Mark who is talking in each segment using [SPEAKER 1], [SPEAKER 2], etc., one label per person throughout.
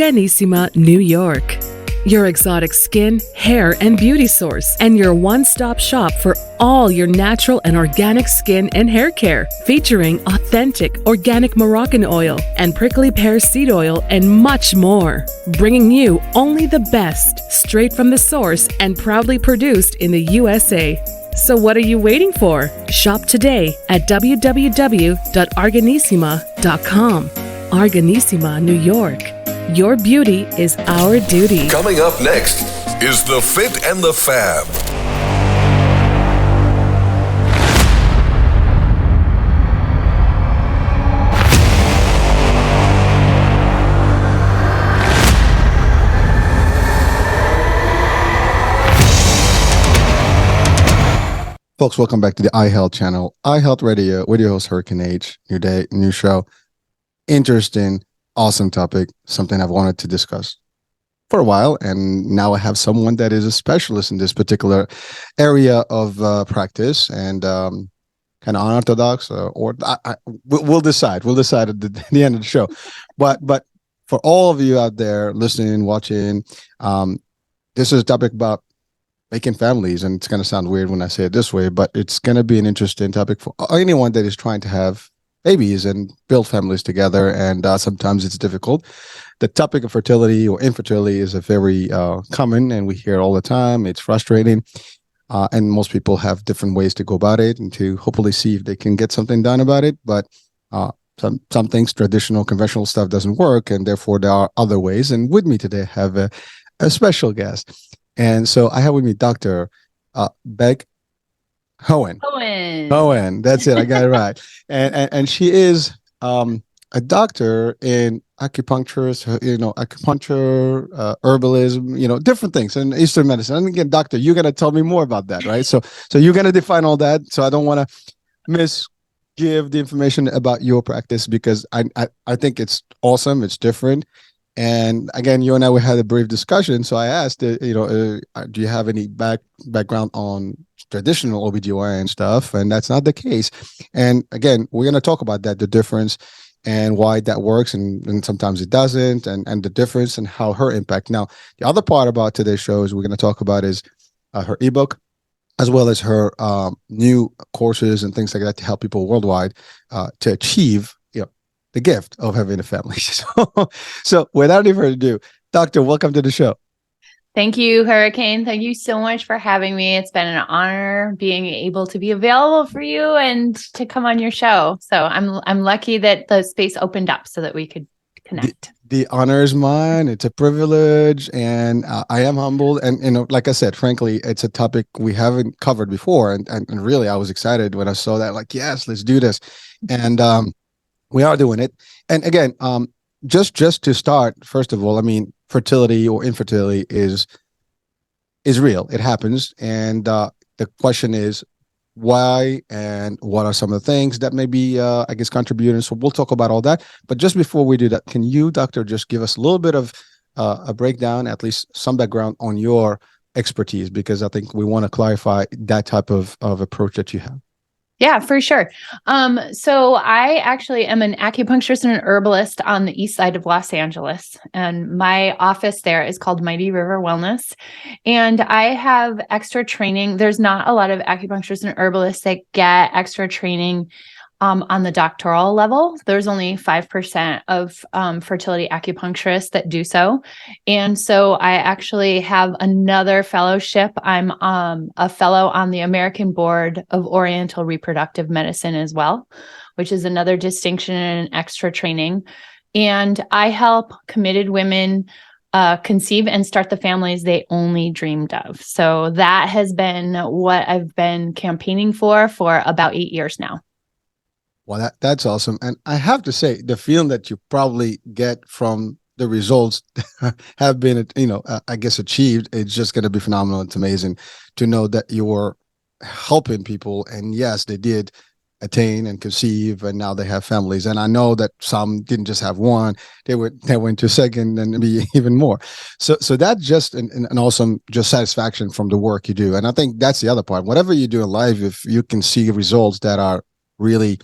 [SPEAKER 1] Arganissima, New York. Your exotic skin, hair, and beauty source, and your one-stop shop for all your natural and organic skin and hair care, featuring authentic organic Moroccan oil and prickly pear seed oil and much more. Bringing you only the best, straight from the source and proudly produced in the USA. So what are you waiting for? Shop today at www.arganissima.com. Arganissima, New York. Your beauty is our duty.
[SPEAKER 2] Coming up next is The Fit and the Fab.
[SPEAKER 3] Folks, welcome back to the iHealth channel, iHealth Radio, with your host, Hurricane H. New day, new show. Interesting, awesome topic, something I've wanted to discuss for a while, and now I have someone that is a specialist in this particular area of practice, and kind of unorthodox, we'll decide. We'll decide at the end of the show. But for all of you out there listening, watching, this is a topic about making families, and it's going to sound weird when I say it this way, but it's going to be an interesting topic for anyone that is trying to have babies and build families together, and sometimes it's difficult. The topic of fertility or infertility is a very common, and we hear it all the time. It's frustrating, and most people have different ways to go about it and to hopefully see if they can get something done about it. But some things, traditional, conventional stuff doesn't work, and therefore there are other ways. And with me today, I have a special guest. And so I have with me Dr. Beck Hoehn. Hoehn, that's it. I got it right. And she is a doctor in acupuncturist, acupuncture, herbalism, different things in Eastern medicine. And again, doctor, you're going to tell me more about that, right? So you're going to define all that. So I don't want to give the information about your practice, because I think it's awesome. It's different. And again, you and I, we had a brief discussion. So I asked, do you have any background on traditional OBGYN stuff? And that's not the case. And again, we're going to talk about that, the difference and why that works. And sometimes it doesn't, and the difference and how her impact. Now, the other part about today's show is we're going to talk about is her ebook, as well as her new courses and things like that to help people worldwide to achieve the gift of having a family. So without any further ado, Doctor, welcome to the show.
[SPEAKER 4] Thank you, Hurricane. Thank you so much for having me. It's been an honor being able to be available for you and to come on your show. So I'm lucky that the space opened up so that we could connect.
[SPEAKER 3] The honor is mine. It's a privilege, and I am humbled. And like I said, frankly, it's a topic we haven't covered before, and really, I was excited when I saw that. Like, yes, let's do this, and we are doing it. And again, just to start, first of all, I mean, fertility or infertility is real. It happens. And the question is why, and what are some of the things that may be, contributing. So we'll talk about all that. But just before we do that, can you, Doctor, just give us a little bit of a breakdown, at least some background on your expertise, because I think we want to clarify that type of approach that you have.
[SPEAKER 4] Yeah, for sure. So I actually am an acupuncturist and an herbalist on the east side of Los Angeles. And my office there is called Mighty River Wellness. And I have extra training. There's not a lot of acupuncturists and herbalists that get extra training on the doctoral level. There's only 5% of fertility acupuncturists that do so. And so I actually have another fellowship. I'm a fellow on the American Board of Oriental Reproductive Medicine as well, which is another distinction and an extra training. And I help committed women conceive and start the families they only dreamed of. So that has been what I've been campaigning for about 8 years now.
[SPEAKER 3] Well, that's awesome. And I have to say, the feeling that you probably get from the results have been, achieved, it's just going to be phenomenal. It's amazing to know that you're helping people. And yes, they did attain and conceive, and now they have families. And I know that some didn't just have one; they went to second and maybe even more. So that's just an awesome just satisfaction from the work you do. And I think that's the other part. Whatever you do in life, if you can see results that are really,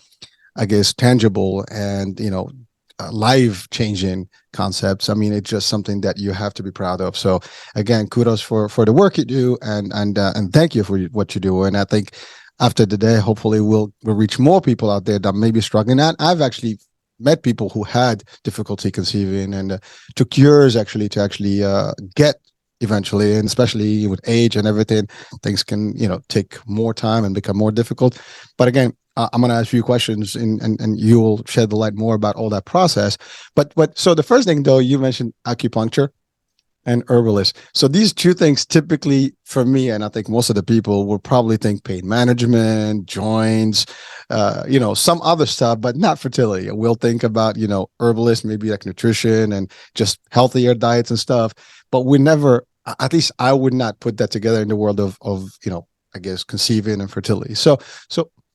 [SPEAKER 3] I guess, tangible and life-changing concepts. I mean, it's just something that you have to be proud of. So again, kudos for the work you do, and thank you for what you do. And I think after the day, hopefully we'll reach more people out there that may be struggling. And I've actually met people who had difficulty conceiving, and took years actually to get eventually, and especially with age and everything, things can take more time and become more difficult. But again, I'm going to ask you questions, and you will shed the light more about all that process. But so the first thing, though, you mentioned acupuncture and herbalist. So these two things typically, for me, and I think most of the people, will probably think pain management, joints, some other stuff, but not fertility. We'll think about, herbalist, maybe like nutrition and just healthier diets and stuff. But we never, at least I would not put that together in the world of I guess, conceiving and fertility. So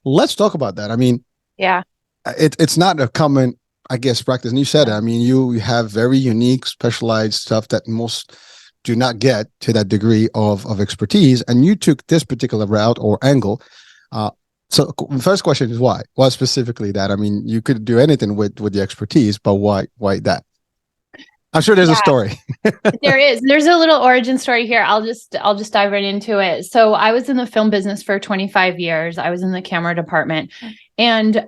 [SPEAKER 3] let's talk about that. I mean,
[SPEAKER 4] yeah,
[SPEAKER 3] it's not a common, I guess, practice. And you said it. I mean, you have very unique, specialized stuff that most do not get to that degree of expertise. And you took this particular route or angle. So the first question is why? Why specifically that? I mean, you could do anything with the expertise, but why that? I'm sure there's a story.
[SPEAKER 4] There's a little origin story here. I'll just dive right into it. So I was in the film business for 25 years. I was in the camera department. And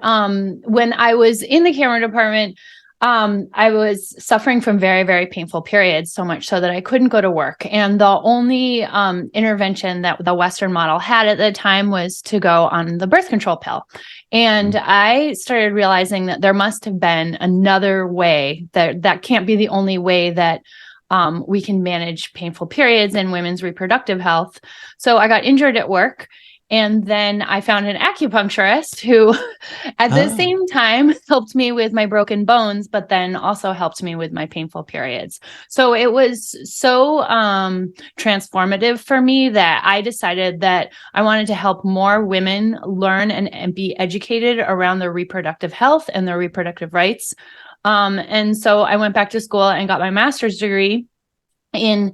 [SPEAKER 4] when I was in the camera department, I was suffering from very, very painful periods, so much so that I couldn't go to work. And the only intervention that the Western model had at the time was to go on the birth control pill. And I started realizing that there must have been another way, that can't be the only way that we can manage painful periods and women's reproductive health. So I got injured at work. And then I found an acupuncturist who at the same time helped me with my broken bones, but then also helped me with my painful periods. So it was so transformative for me that I decided that I wanted to help more women learn and be educated around their reproductive health and their reproductive rights. And so I went back to school and got my master's degree in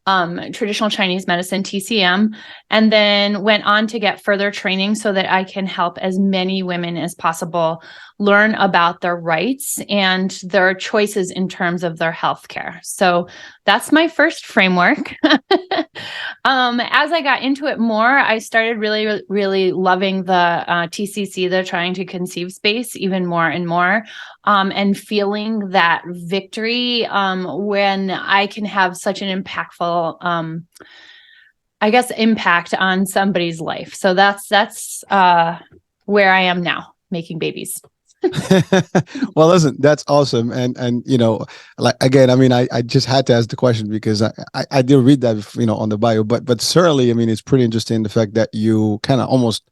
[SPEAKER 4] traditional Chinese medicine, TCM, and then went on to get further training so that I can help as many women as possible learn about their rights and their choices in terms of their healthcare. So that's my first framework. As I got into it more, I started really, really loving the TCC, the trying to conceive space, even more and more, and feeling that victory when I can have such an impactful, impact on somebody's life. So that's where I am now, making babies.
[SPEAKER 3] Well, listen, that's awesome. And like, again, I mean, I just had to ask the question because I did read that, on the bio, but certainly, I mean, it's pretty interesting the fact that you kind of almost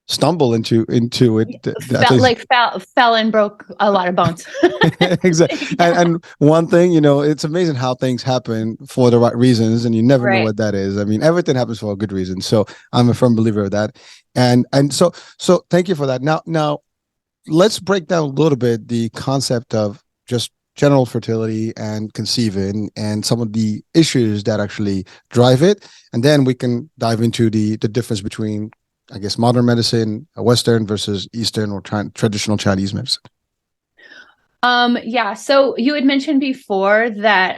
[SPEAKER 3] stumble into it.
[SPEAKER 4] Fell and broke a lot of bones.
[SPEAKER 3] Exactly. And one thing, it's amazing how things happen for the right reasons, and you never know what that is. I mean, everything happens for a good reason. So I'm a firm believer of that. And so thank you for that. Now let's break down a little bit the concept of just general fertility and conceiving and some of the issues that actually drive it. And then we can dive into the difference between, I guess, modern medicine, Western versus Eastern or traditional Chinese medicine.
[SPEAKER 4] So you had mentioned before that,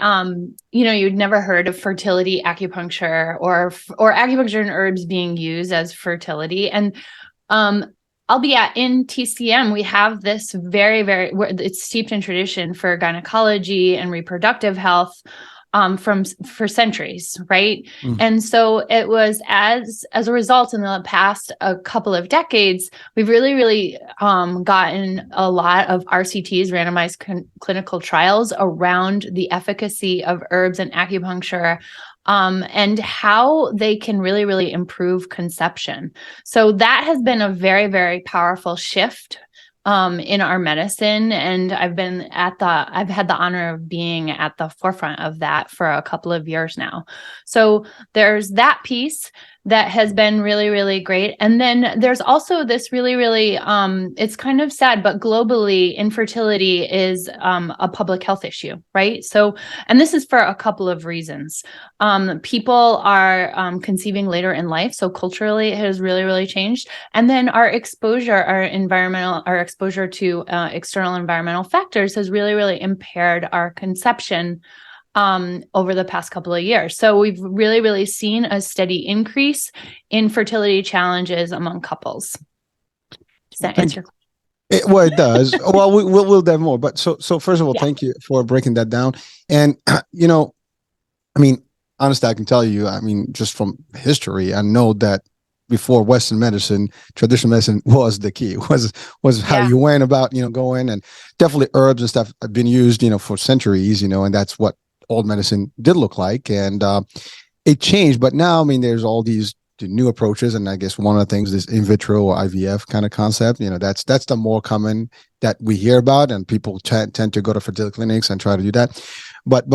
[SPEAKER 4] you'd never heard of fertility acupuncture or acupuncture and herbs being used as fertility. And, albeit in TCM, we have this very, very, it's steeped in tradition for gynecology and reproductive health for centuries, right? And so it was as a result in the past a couple of decades, we've really, really gotten a lot of RCTs, randomized clinical trials around the efficacy of herbs and acupuncture, and how they can really, really improve conception. So that has been a very, very powerful shift in our medicine. And I've had the honor of being at the forefront of that for a couple of years now. So there's that piece. that has been really, really great. And then there's also this really, really, it's kind of sad, but globally, infertility is a public health issue, right? So, and this is for a couple of reasons. People are conceiving later in life. So culturally, it has really, really changed. And then our exposure to external environmental factors has really, really impaired our conception over the past couple of years. So we've really, really seen a steady increase in fertility challenges among couples. Does that answer your question?
[SPEAKER 3] Well, it does. Well, we'll dive more. But so first of all, thank you for breaking that down. And I mean, honestly, I can tell you, I mean, just from history, I know that before Western medicine, traditional medicine was the key. Was how you went about, going, and definitely herbs and stuff have been used, for centuries, and that's what old medicine did look like. And it changed, but now, I mean, there's all these new approaches, and I guess one of the things is in vitro or IVF kind of concept. That's the more common that we hear about, and people tend to go to fertility clinics and try to do that. But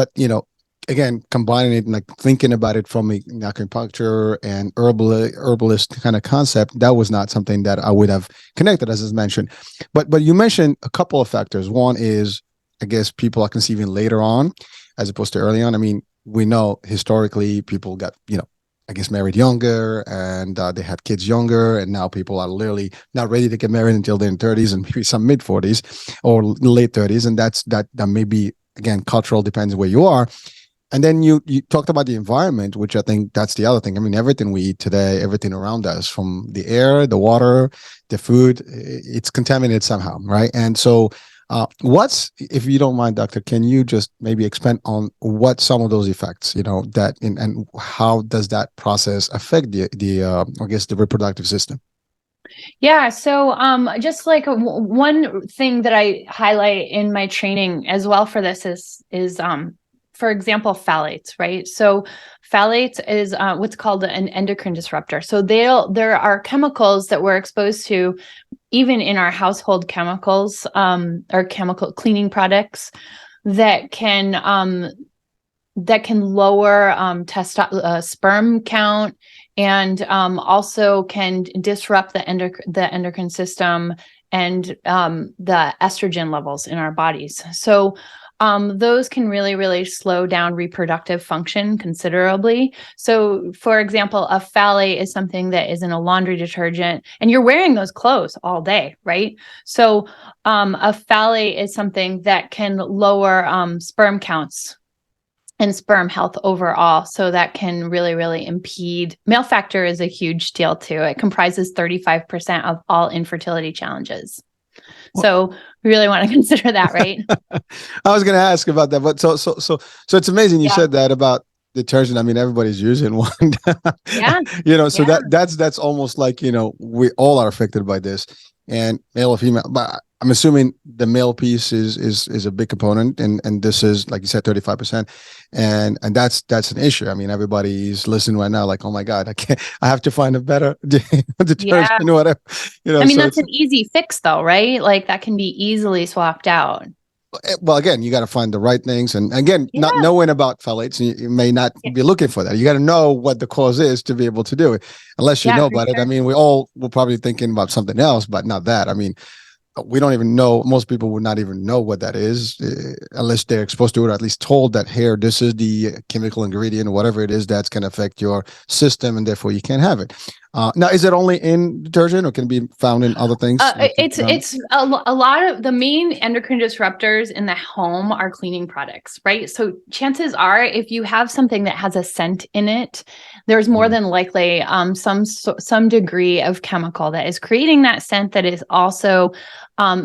[SPEAKER 3] again, combining it and like thinking about it from an acupuncture and herbalist kind of concept, that was not something that I would have connected, as is mentioned. But you mentioned a couple of factors. One is, I guess, people are conceiving later on as opposed to early on. I mean, we know historically people got, I guess, married younger, and they had kids younger, and now people are literally not ready to get married until they're in 30s and maybe some mid 40s or late 30s. And that may be, again, cultural, depends where you are. And then you talked about the environment, which I think that's the other thing. I mean, everything we eat today, everything around us, from the air, the water, the food, it's contaminated somehow, right? And so if you don't mind, doctor, can you just maybe expand on what some of those effects, and how does that process affect I guess, the reproductive system?
[SPEAKER 4] Yeah. So just like one thing that I highlight in my training as well for this is for example, phthalates, right? So phthalates is what's called an endocrine disruptor. So there are chemicals that we're exposed to even in our household chemicals or chemical cleaning products that can lower sperm count, and also can disrupt the endocrine system and the estrogen levels in our bodies. So those can really, really slow down reproductive function considerably. So, for example, a phthalate is something that is in a laundry detergent, and you're wearing those clothes all day, right? So, a phthalate is something that can lower sperm counts and sperm health overall. So that can really, really impede. Male factor is a huge deal too. It comprises 35% of all infertility challenges. So we really want to consider that, right?
[SPEAKER 3] I was going to ask about that, but so it's amazing you said that about detergent. I mean, everybody's using one. So that's almost like, we all are affected by this, and male or female. But I'm assuming the male piece is a big component, and this is, like you said, 35%, and that's an issue. I mean, everybody's listening right now, like, oh my God, I have to find a better detergent, whatever.
[SPEAKER 4] I mean, that's an easy fix, though, right? Like that can be easily swapped out.
[SPEAKER 3] Well, again, you got to find the right things, and again, not knowing about phthalates, you may not be looking for that. You got to know what the cause is to be able to do it. Unless you know about it, I mean, we're probably thinking about something else, but not that. I mean, we don't even know. Most people would not even know what that is unless they're exposed to it, or at least told that here, this is the chemical ingredient or whatever it is that's going to affect your system, and therefore you can't have it. Now, is it only in detergent, or can it be found in other things?
[SPEAKER 4] It's a lot of the main endocrine disruptors in the home are cleaning products, right? So chances are, if you have something that has a scent in it, there's more than likely some degree of chemical that is creating that scent. That is also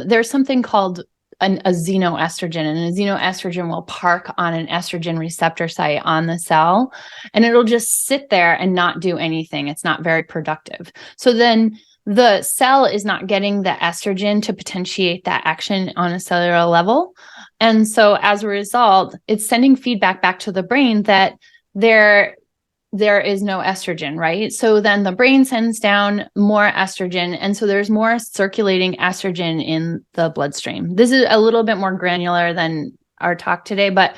[SPEAKER 4] there's something called a xenoestrogen, and a xenoestrogen will park on an estrogen receptor site on the cell, and it'll just sit there and not do anything. It's not very productive. So then the cell is not getting the estrogen to potentiate that action on a cellular level. And so as a result, it's sending feedback back to the brain that there is no estrogen, right? So then the brain sends down more estrogen. And so there's more circulating estrogen in the bloodstream. This is a little bit more granular than our talk today, but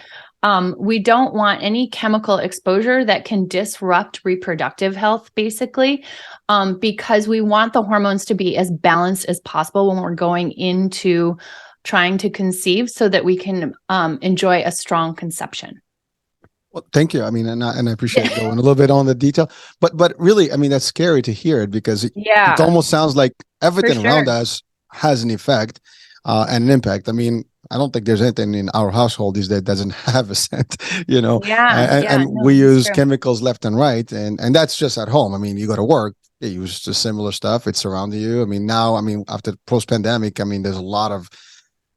[SPEAKER 4] We don't want any chemical exposure that can disrupt reproductive health, basically, because we want the hormones to be as balanced as possible when we're going into trying to conceive so that we can enjoy a strong conception.
[SPEAKER 3] Well, thank you. I mean, and I appreciate going a little bit on the detail, but really, I mean, that's scary to hear it because it almost sounds like everything around us has an effect and an impact. I mean, I don't think there's anything in our household these days that doesn't have a scent, and we use chemicals left and right, and that's just at home. I mean, you go to work, you use the similar stuff. It's surrounding you. I mean, now, after post-pandemic, there's a lot of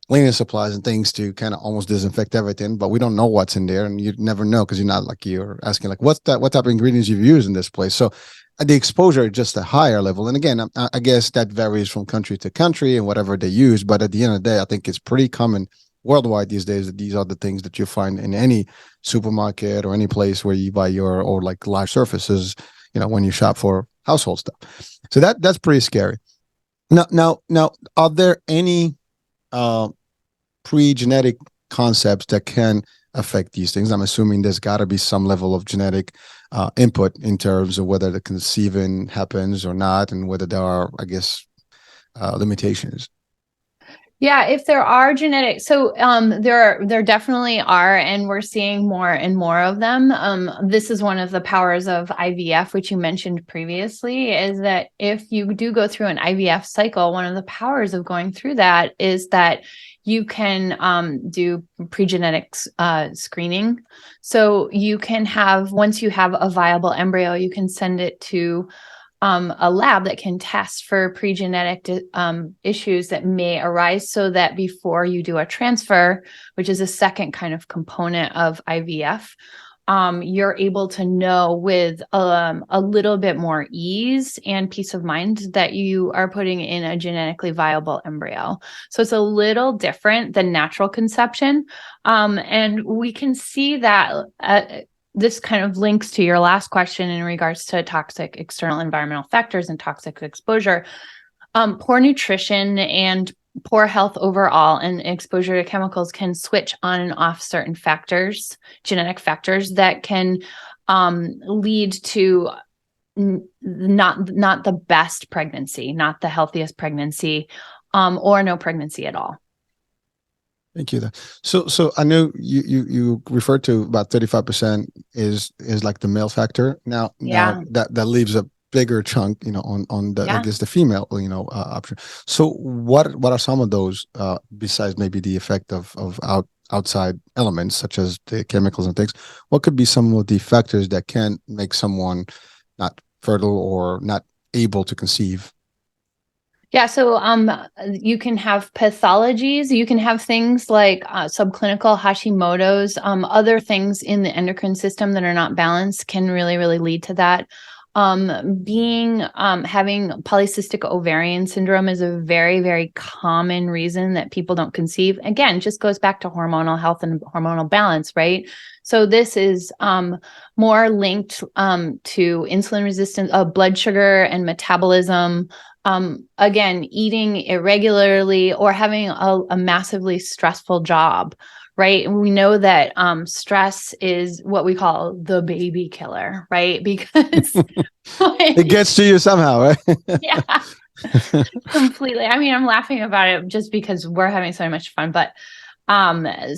[SPEAKER 3] cleaning supplies and things to kind of almost disinfect everything, but we don't know what's in there, and you never know because you're asking like, what type of ingredients you've used in this place. So the exposure is just a higher level. And again, I guess that varies from country to country and whatever they use. But at the end of the day, I think it's pretty common worldwide these days that these are the things that you find in any supermarket or any place where you buy or like live surfaces, when you shop for household stuff. So that's pretty scary. Now, are there any pre-genetic concepts that can affect these things? I'm assuming there's got to be some level of genetic input in terms of whether the conceiving happens or not, and whether there are, I guess, limitations.
[SPEAKER 4] Yeah, if there are genetic, so there definitely are, and we're seeing more and more of them. This is one of the powers of IVF, which you mentioned previously, is that if you do go through an IVF cycle, one of the powers of going through that is that you can do pre-genetic screening. So you can have, once you have a viable embryo, you can send it to a lab that can test for pre-genetic issues that may arise, so that before you do a transfer, which is a second kind of component of IVF, you're able to know with a little bit more ease and peace of mind that you are putting in a genetically viable embryo. So it's a little different than natural conception. And we can see that this kind of links to your last question in regards to toxic external environmental factors and toxic exposure. Poor nutrition and poor health overall and exposure to chemicals can switch on and off certain factors, genetic factors that can lead to not the best pregnancy, not the healthiest pregnancy, or no pregnancy at all.
[SPEAKER 3] Thank you. So I know you referred to about 35% is like the male factor. Now that leaves a bigger chunk, on the I guess the female, option. So what are some of those besides maybe the effect of outside elements such as the chemicals and things? What could be some of the factors that can make someone not fertile or not able to conceive?
[SPEAKER 4] Yeah, so you can have pathologies. You can have things like subclinical Hashimoto's. Other things in the endocrine system that are not balanced can really, really lead to that. Having polycystic ovarian syndrome is a very, very common reason that people don't conceive. Again, just goes back to hormonal health and hormonal balance, right? So this is more linked to insulin resistance, blood sugar and metabolism. Again, eating irregularly or having a massively stressful job, right? And we know that stress is what we call the baby killer, right? Because
[SPEAKER 3] it gets to you somehow, right?
[SPEAKER 4] Yeah, completely. I mean, I'm laughing about it just because we're having so much fun, but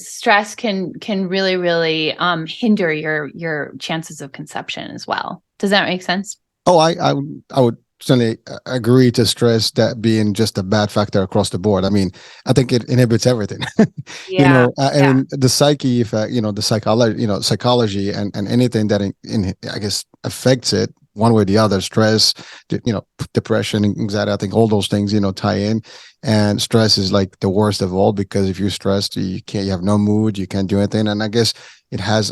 [SPEAKER 4] stress can really, really hinder your chances of conception as well. Does that make sense?
[SPEAKER 3] Oh, I would certainly agree to stress that being just a bad factor across the board. I mean, I think it inhibits everything. And the psyche effect, the psychology and anything that I guess affects it one way or the other, stress, depression, anxiety, I think all those things, tie in. And stress is like the worst of all, because if you're stressed, you have no mood, you can't do anything. And I guess it has,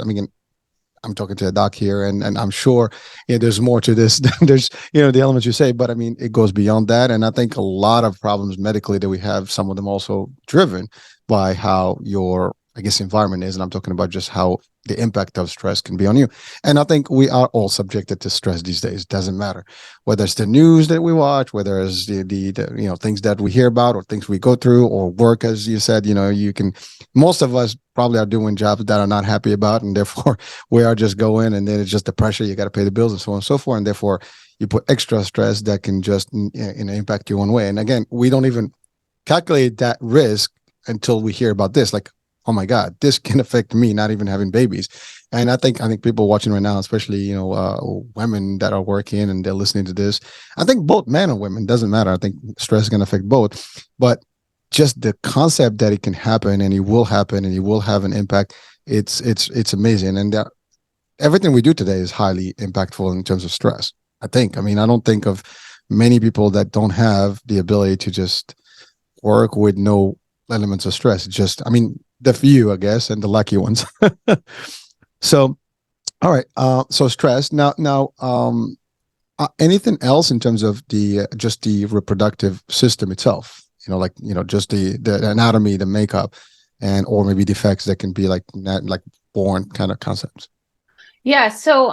[SPEAKER 3] I'm talking to a doc here, and I'm sure there's more to this. There's, the elements you say, but I mean, it goes beyond that. And I think a lot of problems medically that we have, some of them also driven by how your, I guess, environment is. And I'm talking about just how the impact of stress can be on you. And I think we are all subjected to stress these days. Doesn't matter whether it's the news that we watch, whether it's the things that we hear about or things we go through or work, as you said, most of us probably are doing jobs that are not happy about. And therefore we are just going, and then it's just the pressure. You got to pay the bills and so on and so forth. And therefore you put extra stress that can just impact you one way. And again, we don't even calculate that risk until we hear about this. Like, oh my God, this can affect me not even having babies. And I think people watching right now, especially, women that are working and they're listening to this, I think both men and women, doesn't matter. I think stress is going to affect both, but just the concept that it can happen and it will happen and it will have an impact. It's amazing. And everything we do today is highly impactful in terms of stress. I don't think of many people that don't have the ability to just work with no elements of stress. The few, I guess, and the lucky ones. So, all right. So stress. Now, anything else in terms of just the reproductive system itself? Just the anatomy, the makeup, or maybe defects that can be like born kind of concepts.
[SPEAKER 4] Yeah. So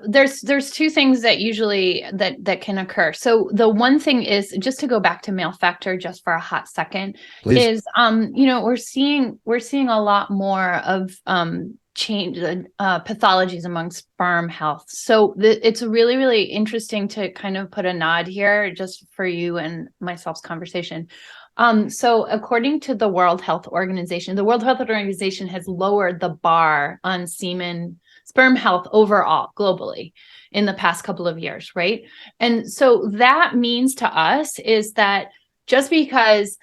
[SPEAKER 4] there's two things that usually that can occur. So the one thing is, just to go back to male factor just for a hot second,
[SPEAKER 3] Please.
[SPEAKER 4] Is we're seeing a lot more of change pathologies among sperm health. So it's really, really interesting to kind of put a nod here just for you and myself's conversation. So according to the World Health Organization has lowered the bar on sperm health overall globally in the past couple of years, right? And so that means to us is that just because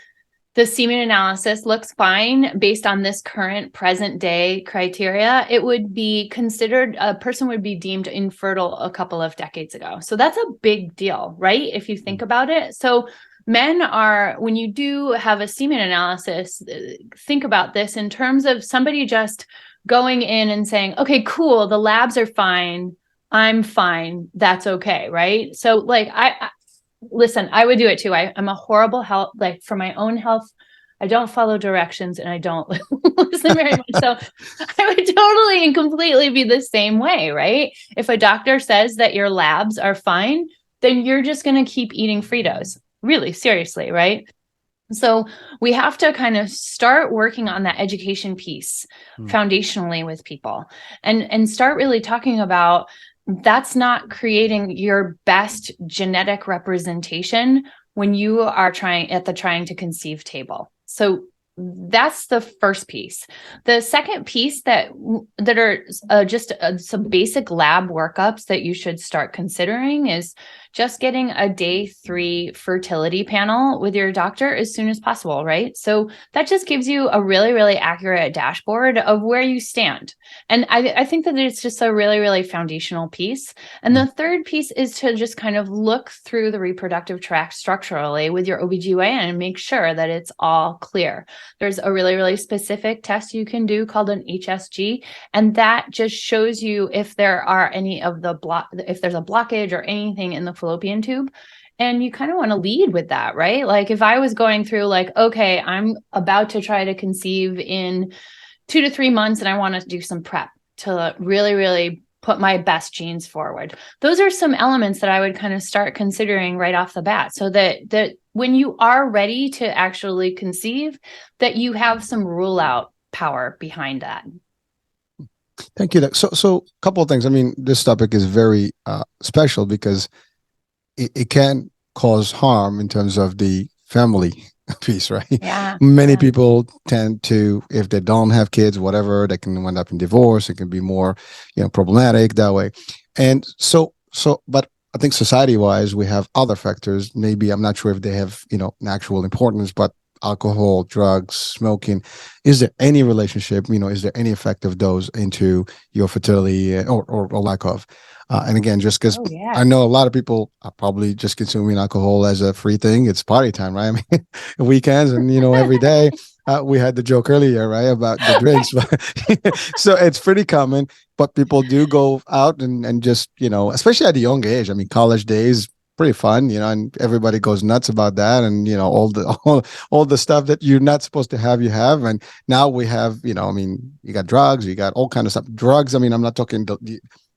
[SPEAKER 4] the semen analysis looks fine based on this current present day criteria, it would be considered, a person would be deemed infertile a couple of decades ago. So that's a big deal, right? If you think about it. So men are, when you do have a semen analysis, think about this in terms of somebody just going in and saying, okay, cool, the labs are fine, I'm fine, that's okay, right? So like, listen, I would do it too. I'm a horrible health, like for my own health, I don't follow directions and I don't listen very much. So I would totally and completely be the same way, right? If a doctor says that your labs are fine, then you're just going to keep eating Fritos. Really, seriously, right? So we have to kind of start working on that education piece foundationally with people and start really talking about that's not creating your best genetic representation when you are trying to conceive table. So that's the first piece. The second piece that are just some basic lab workups that you should start considering is just getting a day 3 fertility panel with your doctor as soon as possible, right? So that just gives you a really, really accurate dashboard of where you stand. And I think that it's just a really, really foundational piece. And the third piece is to just kind of look through the reproductive tract structurally with your OBGYN and make sure that it's all clear. There's a really, really specific test you can do called an HSG, and that just shows you if there are any of the if there's a blockage or anything in the fallopian tube. And you kind of want to lead with that, right? Like if I was going through like, okay, I'm about to try to conceive in 2 to 3 months and I want to do some prep to really, really put my best genes forward. Those are some elements that I would kind of start considering right off the bat so that when you are ready to actually conceive, that you have some rule out power behind that.
[SPEAKER 3] Thank you. So a couple of things. I mean, this topic is very special because it can cause harm in terms of the family piece, right?
[SPEAKER 4] Yeah.
[SPEAKER 3] Many people tend to, if they don't have kids, whatever, they can end up in divorce. It can be more, problematic that way. And but I think society-wise, we have other factors. Maybe I'm not sure if they have, an actual importance, but alcohol, drugs, smoking. Is there any relationship? Is there any effect of those into your fertility or lack of? And again, just because I know a lot of people are probably just consuming alcohol as a free thing. It's party time, right? I mean, weekends and, every day. We had the joke earlier, right, about the drinks. So it's pretty common, but people do go out and just, especially at the young age. I mean, college days, pretty fun, and everybody goes nuts about that. And, all the stuff that you're not supposed to have, you have. And now we have, you got drugs, you got all kind of stuff. Drugs. I mean, I'm not talking,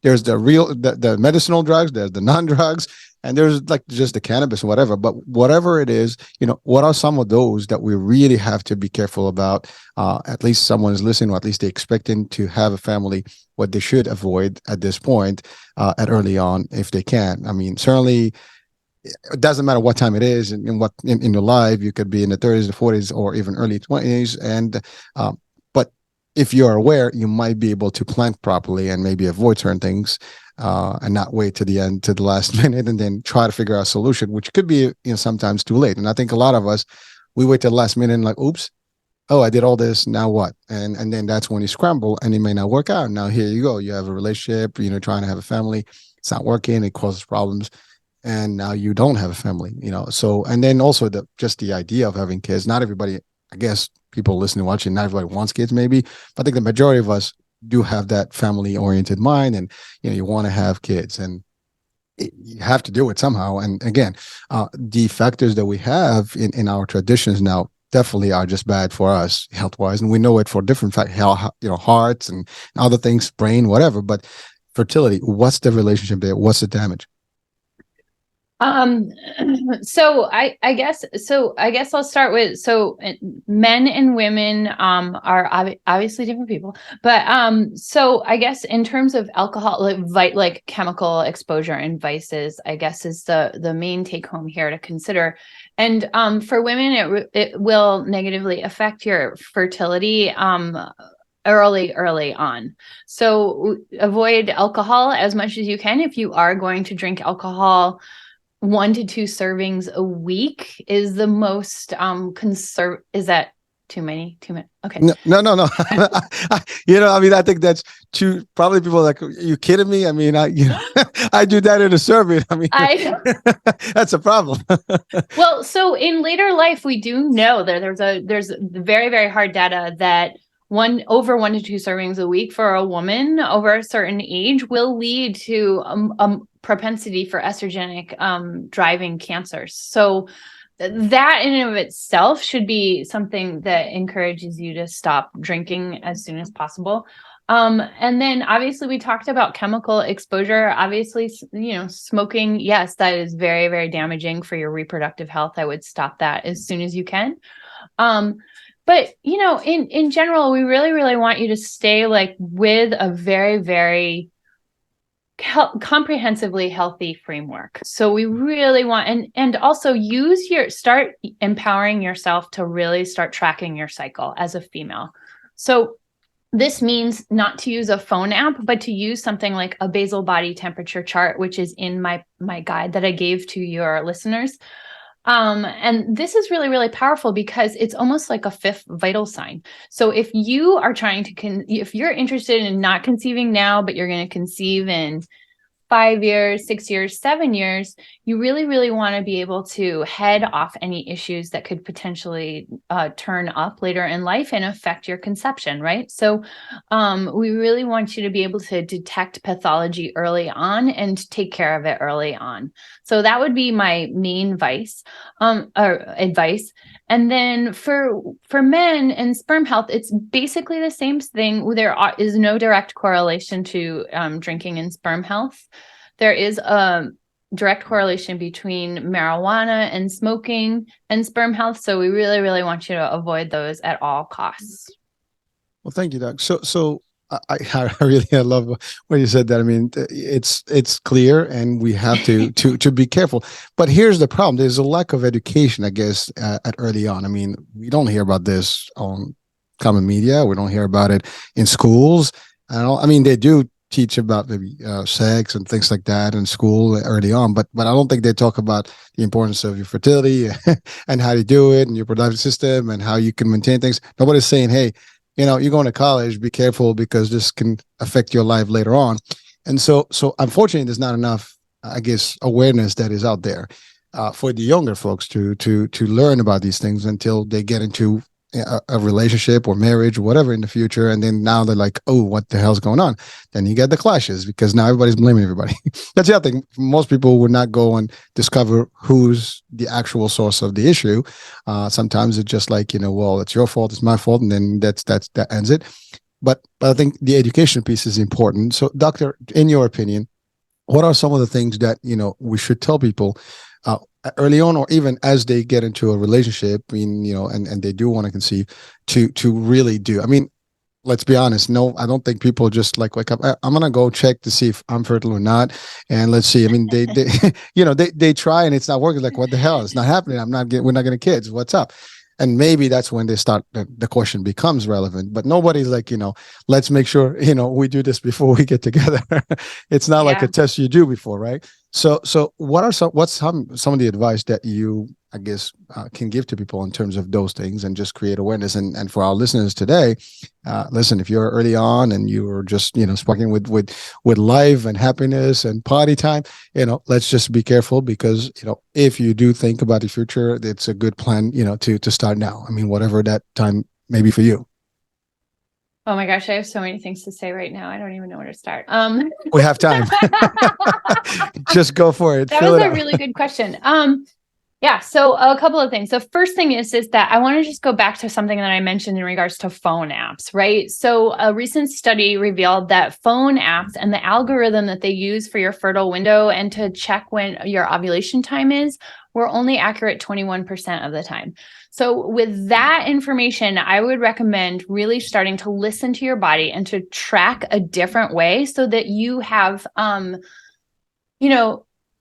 [SPEAKER 3] there's the medicinal drugs, there's the non-drugs, and there's like just the cannabis or whatever. But whatever it is, what are some of those that we really have to be careful about? At least someone is listening, or at least they're expecting to have a family, what they should avoid at this point, at early on, if they can. I mean, certainly it doesn't matter what time it is and what in your life. You could be in the 30s, the 40s, or even early 20s. And but if you're aware, you might be able to plan properly and maybe avoid certain things, and not wait to the end, to the last minute, and then try to figure out a solution, which could be sometimes too late. And I think a lot of us, we wait till the last minute and like, oops, oh, I did all this, now what? And then that's when you scramble and it may not work out. Now here you go, you have a relationship, trying to have a family, it's not working, it causes problems, and now you don't have a family. So, and then also just the idea of having kids. Not everybody, I guess, people listening, watching, not everybody wants kids, maybe, but I think the majority of us do have that family oriented mind, and you want to have kids, and you have to do it somehow. And again, the factors that we have in our traditions now definitely are just bad for us health wise, and we know it for different hearts and other things, brain, whatever. But fertility, what's the relationship there? What's the damage?
[SPEAKER 4] So I guess I'll start with, men and women are obviously different people, but so I guess in terms of alcohol, like chemical exposure and vices, I guess is the main take home here to consider. And for women, it will negatively affect your fertility early on. So avoid alcohol as much as you can. If you are going to drink alcohol, 1 to 2 servings a week is the most is that too many? Okay.
[SPEAKER 3] No. I mean, I think that's too, probably people are like, are you kidding me? I mean, I do that in a serving. I mean, that's a problem.
[SPEAKER 4] Well, so in later life, we do know that there's very, very hard data that over 1 to 2 servings a week for a woman over a certain age will lead to propensity for estrogenic driving cancers. So that in and of itself should be something that encourages you to stop drinking as soon as possible. And then obviously we talked about chemical exposure. Obviously, smoking, yes, that is very, very damaging for your reproductive health. I would stop that as soon as you can. But, in general, we really, really want you to stay with a very, very comprehensively healthy framework. So we really want, and also start empowering yourself to really start tracking your cycle as a female. So this means not to use a phone app, but to use something like a basal body temperature chart, which is in my guide that I gave to your listeners. And this is really, really powerful because it's almost like a 5th vital sign. So if you are if you're interested in not conceiving now, but you're going to conceive in 5 years, 6 years, 7 years, you really, really want to be able to head off any issues that could potentially turn up later in life and affect your conception, right? So we really want you to be able to detect pathology early on and take care of it early on. So that would be my main advice. And then for men and sperm health, it's basically the same thing. There is no direct correlation to drinking and sperm health. There is a direct correlation between marijuana and smoking and sperm health. So we really, really want you to avoid those at all costs.
[SPEAKER 3] Well, thank you, Doc. So I really love when you said that. I mean, it's clear, and we have to be careful. But here's the problem: there's a lack of education, I guess, at early on. I mean, we don't hear about this on common media. We don't hear about it in schools. I mean, they do teach about maybe sex and things like that in school early on, but I don't think they talk about the importance of your fertility and how to do it and your reproductive system and how you can maintain things. Nobody's saying, hey, you're going to college, be careful because this can affect your life later on. And so unfortunately, there's not enough, I guess, awareness that is out there for the younger folks to learn about these things until they get into a relationship or marriage or whatever in the future, and then now they're like, oh, what the hell's going on? Then you get the clashes because now everybody's blaming everybody. That's the other thing. Most people would not go and discover who's the actual source of the issue. Sometimes it's just like, well, it's your fault, it's my fault, and then that ends it. But I think the education piece is important. So, doctor, in your opinion, what are some of the things that we should tell people early on, or even as they get into a relationship, and they do want to conceive, to really do? I mean, let's be honest. No, I don't think people just like wake up. I'm gonna go check to see if I'm fertile or not, and let's see. I mean, they they try and it's not working. Like, what the hell? It's not happening. We're not getting kids. What's up? And maybe that's when they start, the question becomes relevant. But nobody's like, let's make sure, we do this before we get together. It's not like a test you do before, right? So what's some of the advice that you, I guess, can give to people in terms of those things and just create awareness? And for our listeners today, listen, if you're early on and you're just, sparking with life and happiness and party time, let's just be careful because, if you do think about the future, it's a good plan, to start now. I mean, whatever that time may be for you.
[SPEAKER 4] Oh my gosh, I have so many things to say right now. I don't even know where to start.
[SPEAKER 3] We have time. Just go for it.
[SPEAKER 4] That was a really good question. Yeah, so a couple of things. So first thing is that I want to just go back to something that I mentioned in regards to phone apps, right? So a recent study revealed that phone apps and the algorithm that they use for your fertile window and to check when your ovulation time is were only accurate 21% of the time. So with that information, I would recommend really starting to listen to your body and to track a different way so that you have,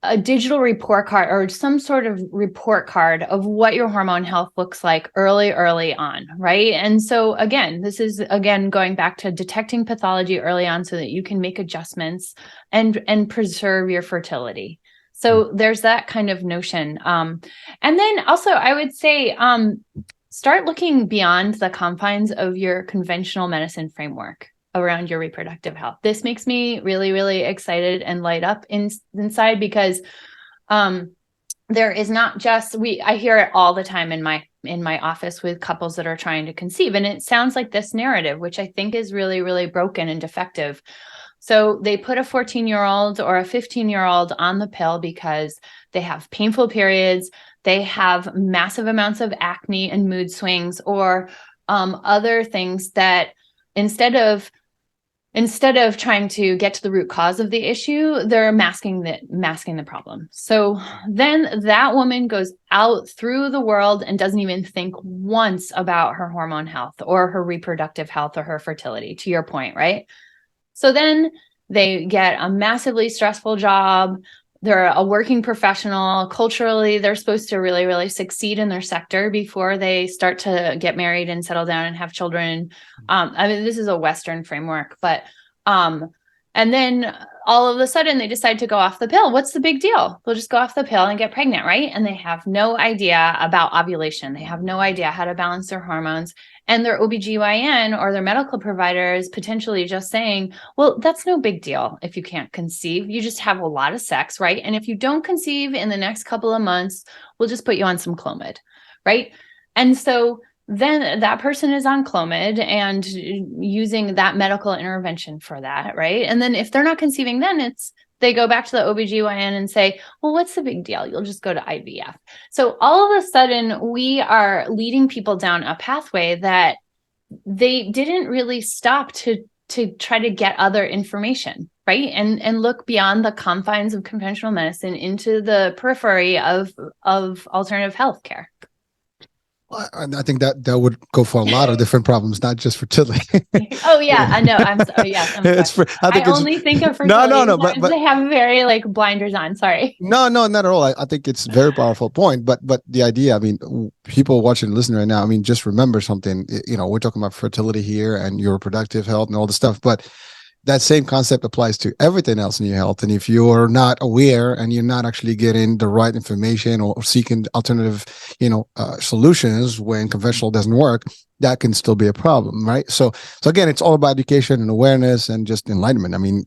[SPEAKER 4] a digital report card or some sort of report card of what your hormone health looks like early on, right? And so again, this is going back to detecting pathology early on so that you can make adjustments and preserve your fertility. So there's that kind of notion. And then also I would say, start looking beyond the confines of your conventional medicine framework around your reproductive health. This makes me really, really excited and light up inside because there is not just, I hear it all the time in my office with couples that are trying to conceive. And it sounds like this narrative, which I think is really, really broken and defective. So they put a 14-year-old or a 15-year-old on the pill because they have painful periods, they have massive amounts of acne and mood swings, or other things that instead of trying to get to the root cause of the issue, they're masking the problem. So then that woman goes out through the world and doesn't even think once about her hormone health or her reproductive health or her fertility, to your point, right? So then they get a massively stressful job. They're a working professional. Culturally, they're supposed to really, really succeed in their sector before they start to get married and settle down and have children. I mean, this is a Western framework, but, and then all of a sudden they decide to go off the pill. What's the big deal? They'll just go off the pill and get pregnant, right? And they have no idea about ovulation. They have no idea how to balance their hormones. And their OBGYN or their medical provider is potentially just saying, well, that's no big deal if you can't conceive. You just have a lot of sex, right? And if you don't conceive in the next couple of months, we'll just put you on some Clomid, right? And so then that person is on Clomid and using that medical intervention for that, right? And then if they're not conceiving, then they go back to the OBGYN and say, well, what's the big deal? You'll just go to IVF. So all of a sudden, we are leading people down a pathway that they didn't really stop to try to get other information, right? And look beyond the confines of conventional medicine into the periphery of alternative healthcare.
[SPEAKER 3] I think that would go for a lot of different problems, not just fertility.
[SPEAKER 4] Oh yeah, I know. I'm sorry. Yes, I only think of fertility. No. But they have very blinders on. Sorry. No, not at all. I think it's a very powerful point. But the idea, I mean, people watching and listening right now, I mean, just remember something. We're talking about fertility here and your reproductive health and all the stuff, but that same concept applies to everything else in your health. And if you're not aware and you're not actually getting the right information or seeking alternative, solutions when conventional doesn't work, that can still be a problem, right? So again, it's all about education and awareness and just enlightenment. I mean,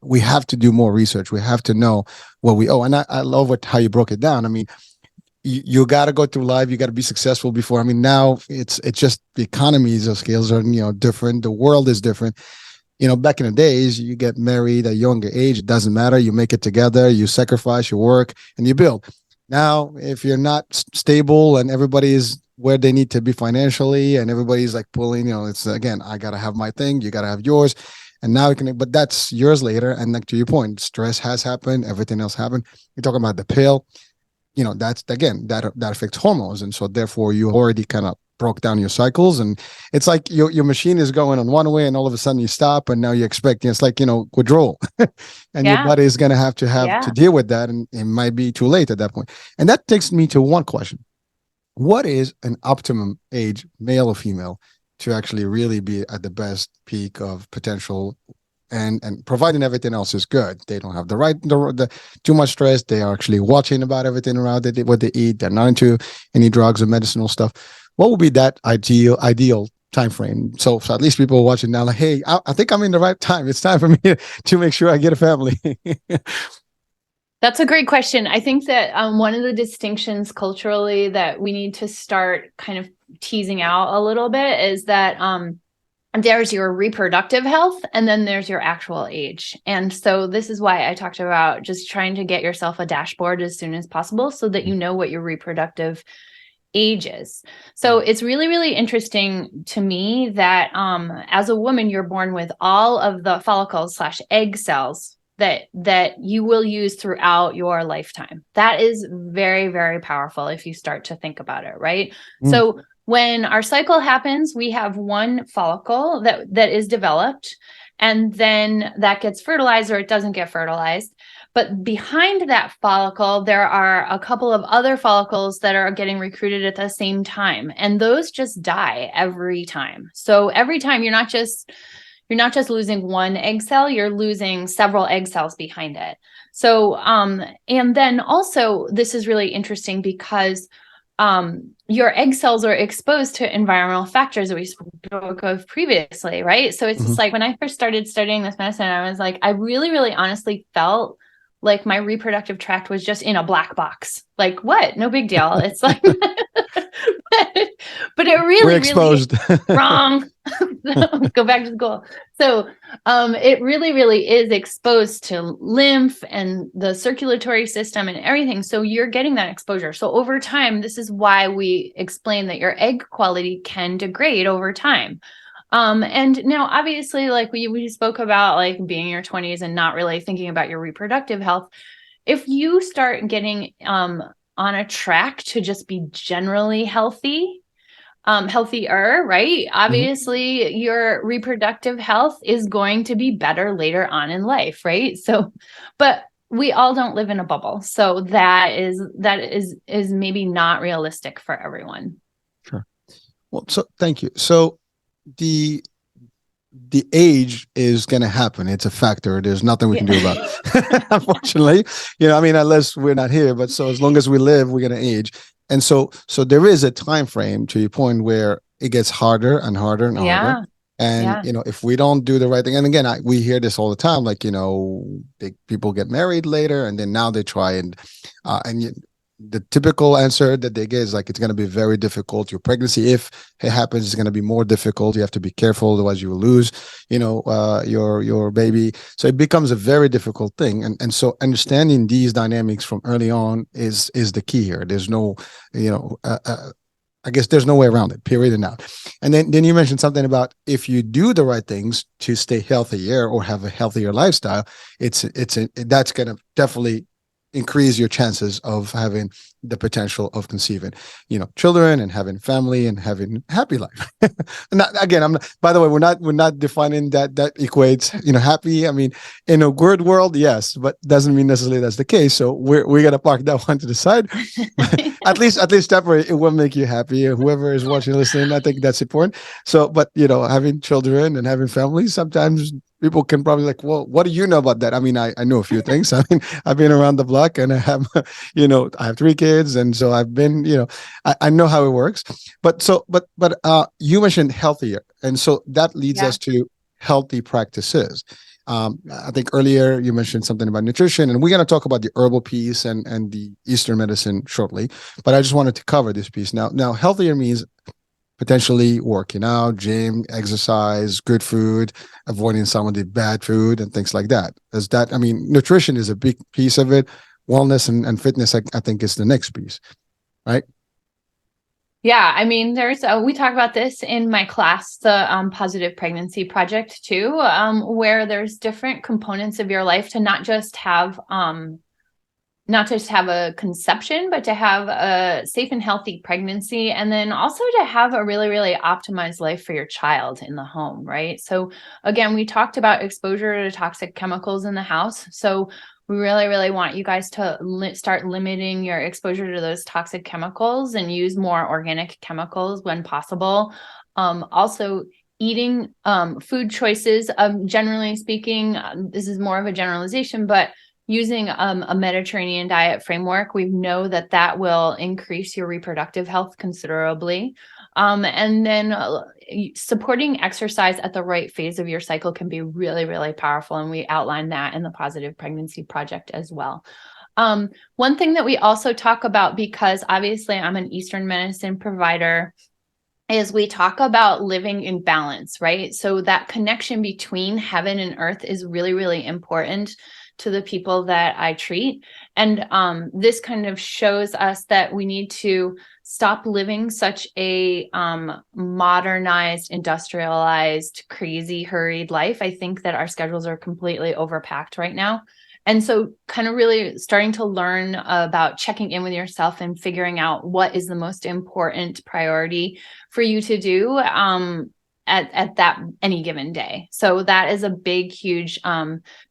[SPEAKER 4] we have to do more research. We have to know what we owe. And I love how you broke it down. I mean,
[SPEAKER 3] you got to go through life. You got to be successful before. I mean, now it's just the economies of scales are, different. The world is different. Back in the days, you get married at a younger age. It doesn't matter. You make it together. You sacrifice, you work, and you build. Now, if you're not stable and everybody is where they need to be financially and everybody's like pulling, it's again, I got to have my thing. You got to have yours. And now you can, but that's years later. And like to your point, stress has happened. Everything else happened. You're talking about the pill. That's again, that affects hormones. And so therefore you already kind of broke down your cycles, and it's like your machine is going on one way and all of a sudden you stop and now you're expecting, it's like, withdrawal and your body is going to have to deal with that. And it might be too late at that point. And that takes me to one question. What is an optimum age, male or female, to actually really be at the best peak of potential? And providing everything else is good, they don't have the too much stress. They are actually watching about everything around it, what they eat. They're not into any drugs or medicinal stuff. What would be that ideal time frame? So at least people are watching now, like, hey, I think I'm in the right time. It's time for me to make sure I get a family.
[SPEAKER 4] That's a great question. I think that one of the distinctions culturally that we need to start kind of teasing out a little bit is that there's your reproductive health and then there's your actual age. And so this is why I talked about just trying to get yourself a dashboard as soon as possible so that you know what your reproductive age is. So it's really, really interesting to me that as a woman, you're born with all of the follicles / egg cells that you will use throughout your lifetime. That is very, very powerful if you start to think about it, right? So when our cycle happens, we have one follicle that is developed, and then that gets fertilized or it doesn't get fertilized. But behind that follicle, there are a couple of other follicles that are getting recruited at the same time, and those just die every time. So every time you're not just losing one egg cell, you're losing several egg cells behind it. So, and then also this is really interesting because your egg cells are exposed to environmental factors that we spoke of previously, right? So it's just like when I first started studying this medicine, I was like, I really, really honestly felt like my reproductive tract was just in a black box. Like, what? No big deal. It's like, but it really,
[SPEAKER 3] we're exposed.
[SPEAKER 4] Really wrong. Go back to school. So it really, really is exposed to lymph and the circulatory system and everything. So you're getting that exposure. So over time, this is why we explain that your egg quality can degrade over time. And now obviously, like we spoke about, like being in your 20s and not really thinking about your reproductive health. If you start getting on a track to just be generally healthy, healthier, right? Obviously, your reproductive health is going to be better later on in life, right? So, but we all don't live in a bubble. So that is maybe not realistic for everyone.
[SPEAKER 3] Sure. Well, so thank you. So the age is going to happen. It's a factor. There's nothing we can do about it. Unfortunately, I mean, unless we're not here, but so as long as we live, we're going to age. And so there is a time frame, to your point, where it gets harder and harder and harder. And, if we don't do the right thing, and again, we hear this all the time, like, people get married later and then now they try and the typical answer that they get is like, it's going to be very difficult. Your pregnancy, if it happens, is going to be more difficult. You have to be careful, otherwise you will lose, your baby. So it becomes a very difficult thing. And so understanding these dynamics from early on is the key here. There's no, I guess there's no way around it, period and out. And then you mentioned something about if you do the right things to stay healthier or have a healthier lifestyle, that's going to definitely increase your chances of having the potential of conceiving, children and having family and having happy life. By the way, we're not defining that equates, happy. I mean, in a good world, yes, but doesn't mean necessarily that's the case. So we're going to park that one to the side. at least temporarily, it will make you happy. Whoever is watching, listening, I think that's important. So, but having children and having families, sometimes people can probably like, well, what do you know about that? I mean, I know a few things. I mean, I've been around the block and I have, I have 3 kids. And so I've been, I know how it works. But you mentioned healthier. And so that leads us to healthy practice is. I think earlier you mentioned something about nutrition, and we're going to talk about the herbal piece and the Eastern medicine shortly. But I just wanted to cover this piece. Now, healthier means potentially working out, gym, exercise, good food, avoiding some of the bad food and things like that. Nutrition is a big piece of it. Wellness and fitness, I think, is the next piece, right?
[SPEAKER 4] Yeah, I mean, we talk about this in my class, the Positive Pregnancy Project too, where there's different components of your life to not just have a conception, but to have a safe and healthy pregnancy, and then also to have a really, really optimized life for your child in the home, right? So again, we talked about exposure to toxic chemicals in the house. So we really, really want you guys to start limiting your exposure to those toxic chemicals and use more organic chemicals when possible. Also, eating food choices, generally speaking, this is more of a generalization, but using a Mediterranean diet framework, we know that will increase your reproductive health considerably. And then supporting exercise at the right phase of your cycle can be really, really powerful. And we outline that in the Positive Pregnancy Project as well. One thing that we also talk about, because obviously I'm an Eastern medicine provider, is we talk about living in balance, right? So that connection between heaven and earth is really, really important to the people that I treat. And this kind of shows us that we need to stop living such a modernized, industrialized, crazy, hurried life. I think that our schedules are completely overpacked right now. And so kind of really starting to learn about checking in with yourself and figuring out what is the most important priority for you to do at that any given day. So that is a big, huge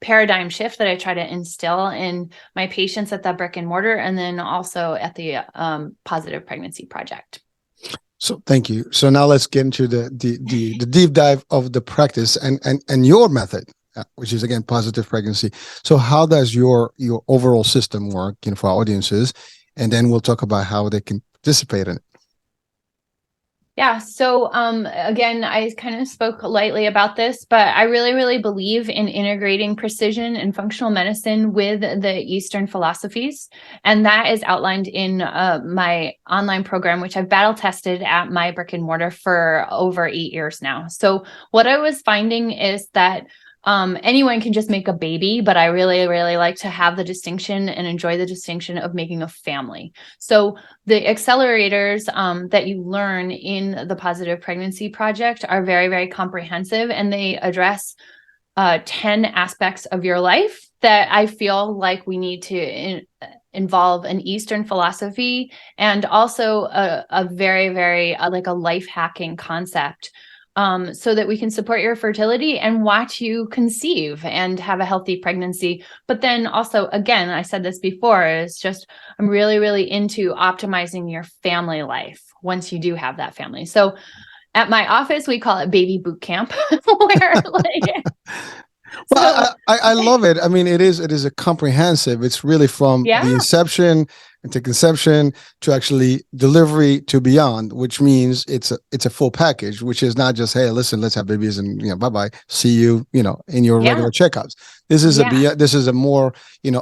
[SPEAKER 4] paradigm shift that I try to instill in my patients at the brick and mortar, and then also at the Positive Pregnancy Project.
[SPEAKER 3] So thank you. So now let's get into the deep dive of the practice and your method, which is again positive pregnancy. So how does your overall system work, for our audiences, and then we'll talk about how they can participate in it.
[SPEAKER 4] Yeah. So again, I kind of spoke lightly about this, but I really, really believe in integrating precision and functional medicine with the Eastern philosophies. And that is outlined in my online program, which I've battle tested at my brick and mortar for over 8 years now. So what I was finding is that anyone can just make a baby, but I really, really like to have the distinction and enjoy the distinction of making a family. So the accelerators that you learn in the Positive Pregnancy Project are very, very comprehensive, and they address 10 aspects of your life that I feel like we need to involve an Eastern philosophy and also a very, very like a life hacking concept. So that we can support your fertility and watch you conceive and have a healthy pregnancy. But then also, again, I said this before, it's just, I'm really, really into optimizing your family life once you do have that family. So at my office, we call it baby boot camp, where like,
[SPEAKER 3] well, I love it. I mean, it is a comprehensive. It's really from the inception to conception to actually delivery to beyond, which means it's a full package, which is not just, hey, listen, let's have babies and bye-bye, see you, in your regular checkups. This is a more,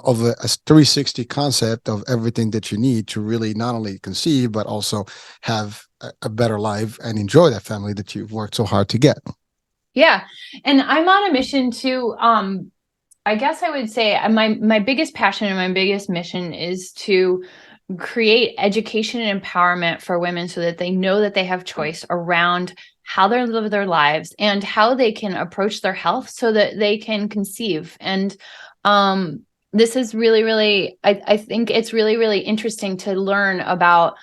[SPEAKER 3] of a 360 concept of everything that you need to really not only conceive, but also have a better life and enjoy that family that you've worked so hard to get.
[SPEAKER 4] Yeah. And I'm on a mission to, I guess I would say my biggest passion and my biggest mission is to create education and empowerment for women so that they know that they have choice around how they live their lives and how they can approach their health so that they can conceive. And this is really, really, I think it's really, really interesting to learn about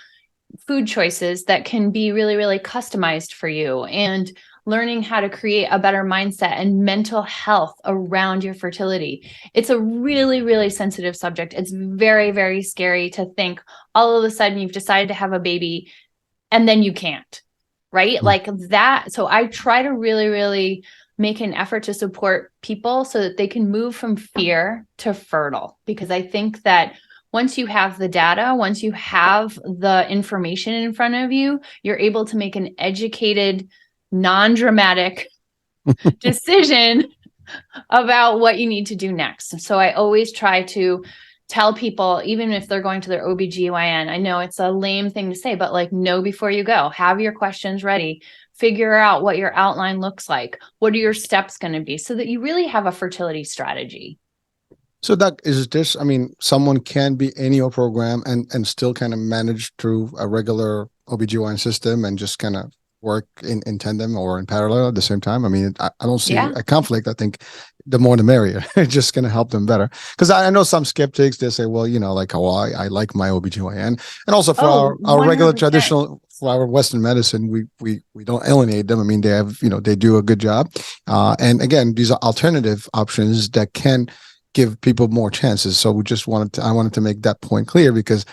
[SPEAKER 4] food choices that can be really, really customized for you, and learning how to create a better mindset and mental health around your fertility. It's a really, really sensitive subject. It's very, very scary to think all of a sudden you've decided to have a baby and then you can't, right? Mm-hmm. Like that. So I try to really, really make an effort to support people so that they can move from fear to fertile, because I think that once you have the data, once you have the information in front of you, you're able to make an educated, non-dramatic decision about what you need to do next. So I always try to tell people, even if they're going to their OBGYN, I know it's a lame thing to say, but like, know before you go, have your questions ready, figure out what your outline looks like. What are your steps going to be so that you really have a fertility strategy?
[SPEAKER 3] So that is this, I mean, someone can be in your program and still kind of manage through a regular OBGYN system and just kind of work in tandem or in parallel at the same time. I mean, I don't see a conflict. I think the more the merrier. It's just going to help them better. Because I know some skeptics, they say, well, like, oh, I like my OBGYN. And also for our regular traditional, for our Western medicine, we don't alienate them. I mean, they have, they do a good job. And again, these are alternative options that can give people more chances. So I wanted to make that point clear because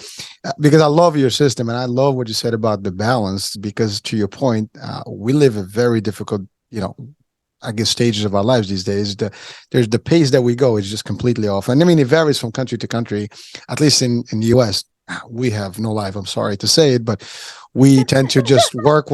[SPEAKER 3] I love your system and I love what you said about the balance, because to your point, we live a very difficult, I guess, stages of our lives these days. There's the pace that we go is just completely off. And I mean, it varies from country to country. At least in the US, we have no life. I'm sorry to say it, but we tend to just work,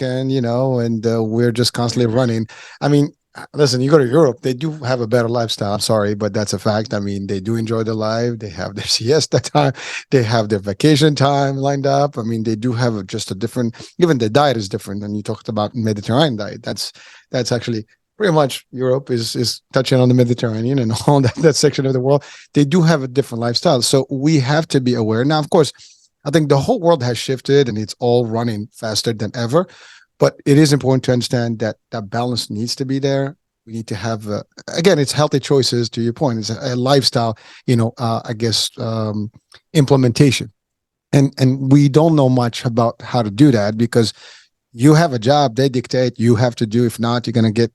[SPEAKER 3] and, and we're just constantly running. I mean, listen, you go to Europe, they do have a better lifestyle. I'm sorry, but that's a fact. I mean, they do enjoy their life. They have their siesta time. They have their vacation time lined up. I mean, they do have just a different, even the diet is different. And you talked about Mediterranean diet. That's actually pretty much Europe is touching on the Mediterranean and all that section of the world. They do have a different lifestyle. So we have to be aware. Now, of course, I think the whole world has shifted and it's all running faster than ever. But it is important to understand that balance needs to be there. We need to have, again, it's healthy choices. To your point, it's a lifestyle, implementation. And we don't know much about how to do that because you have a job, they dictate you have to do. If not, you're going to get,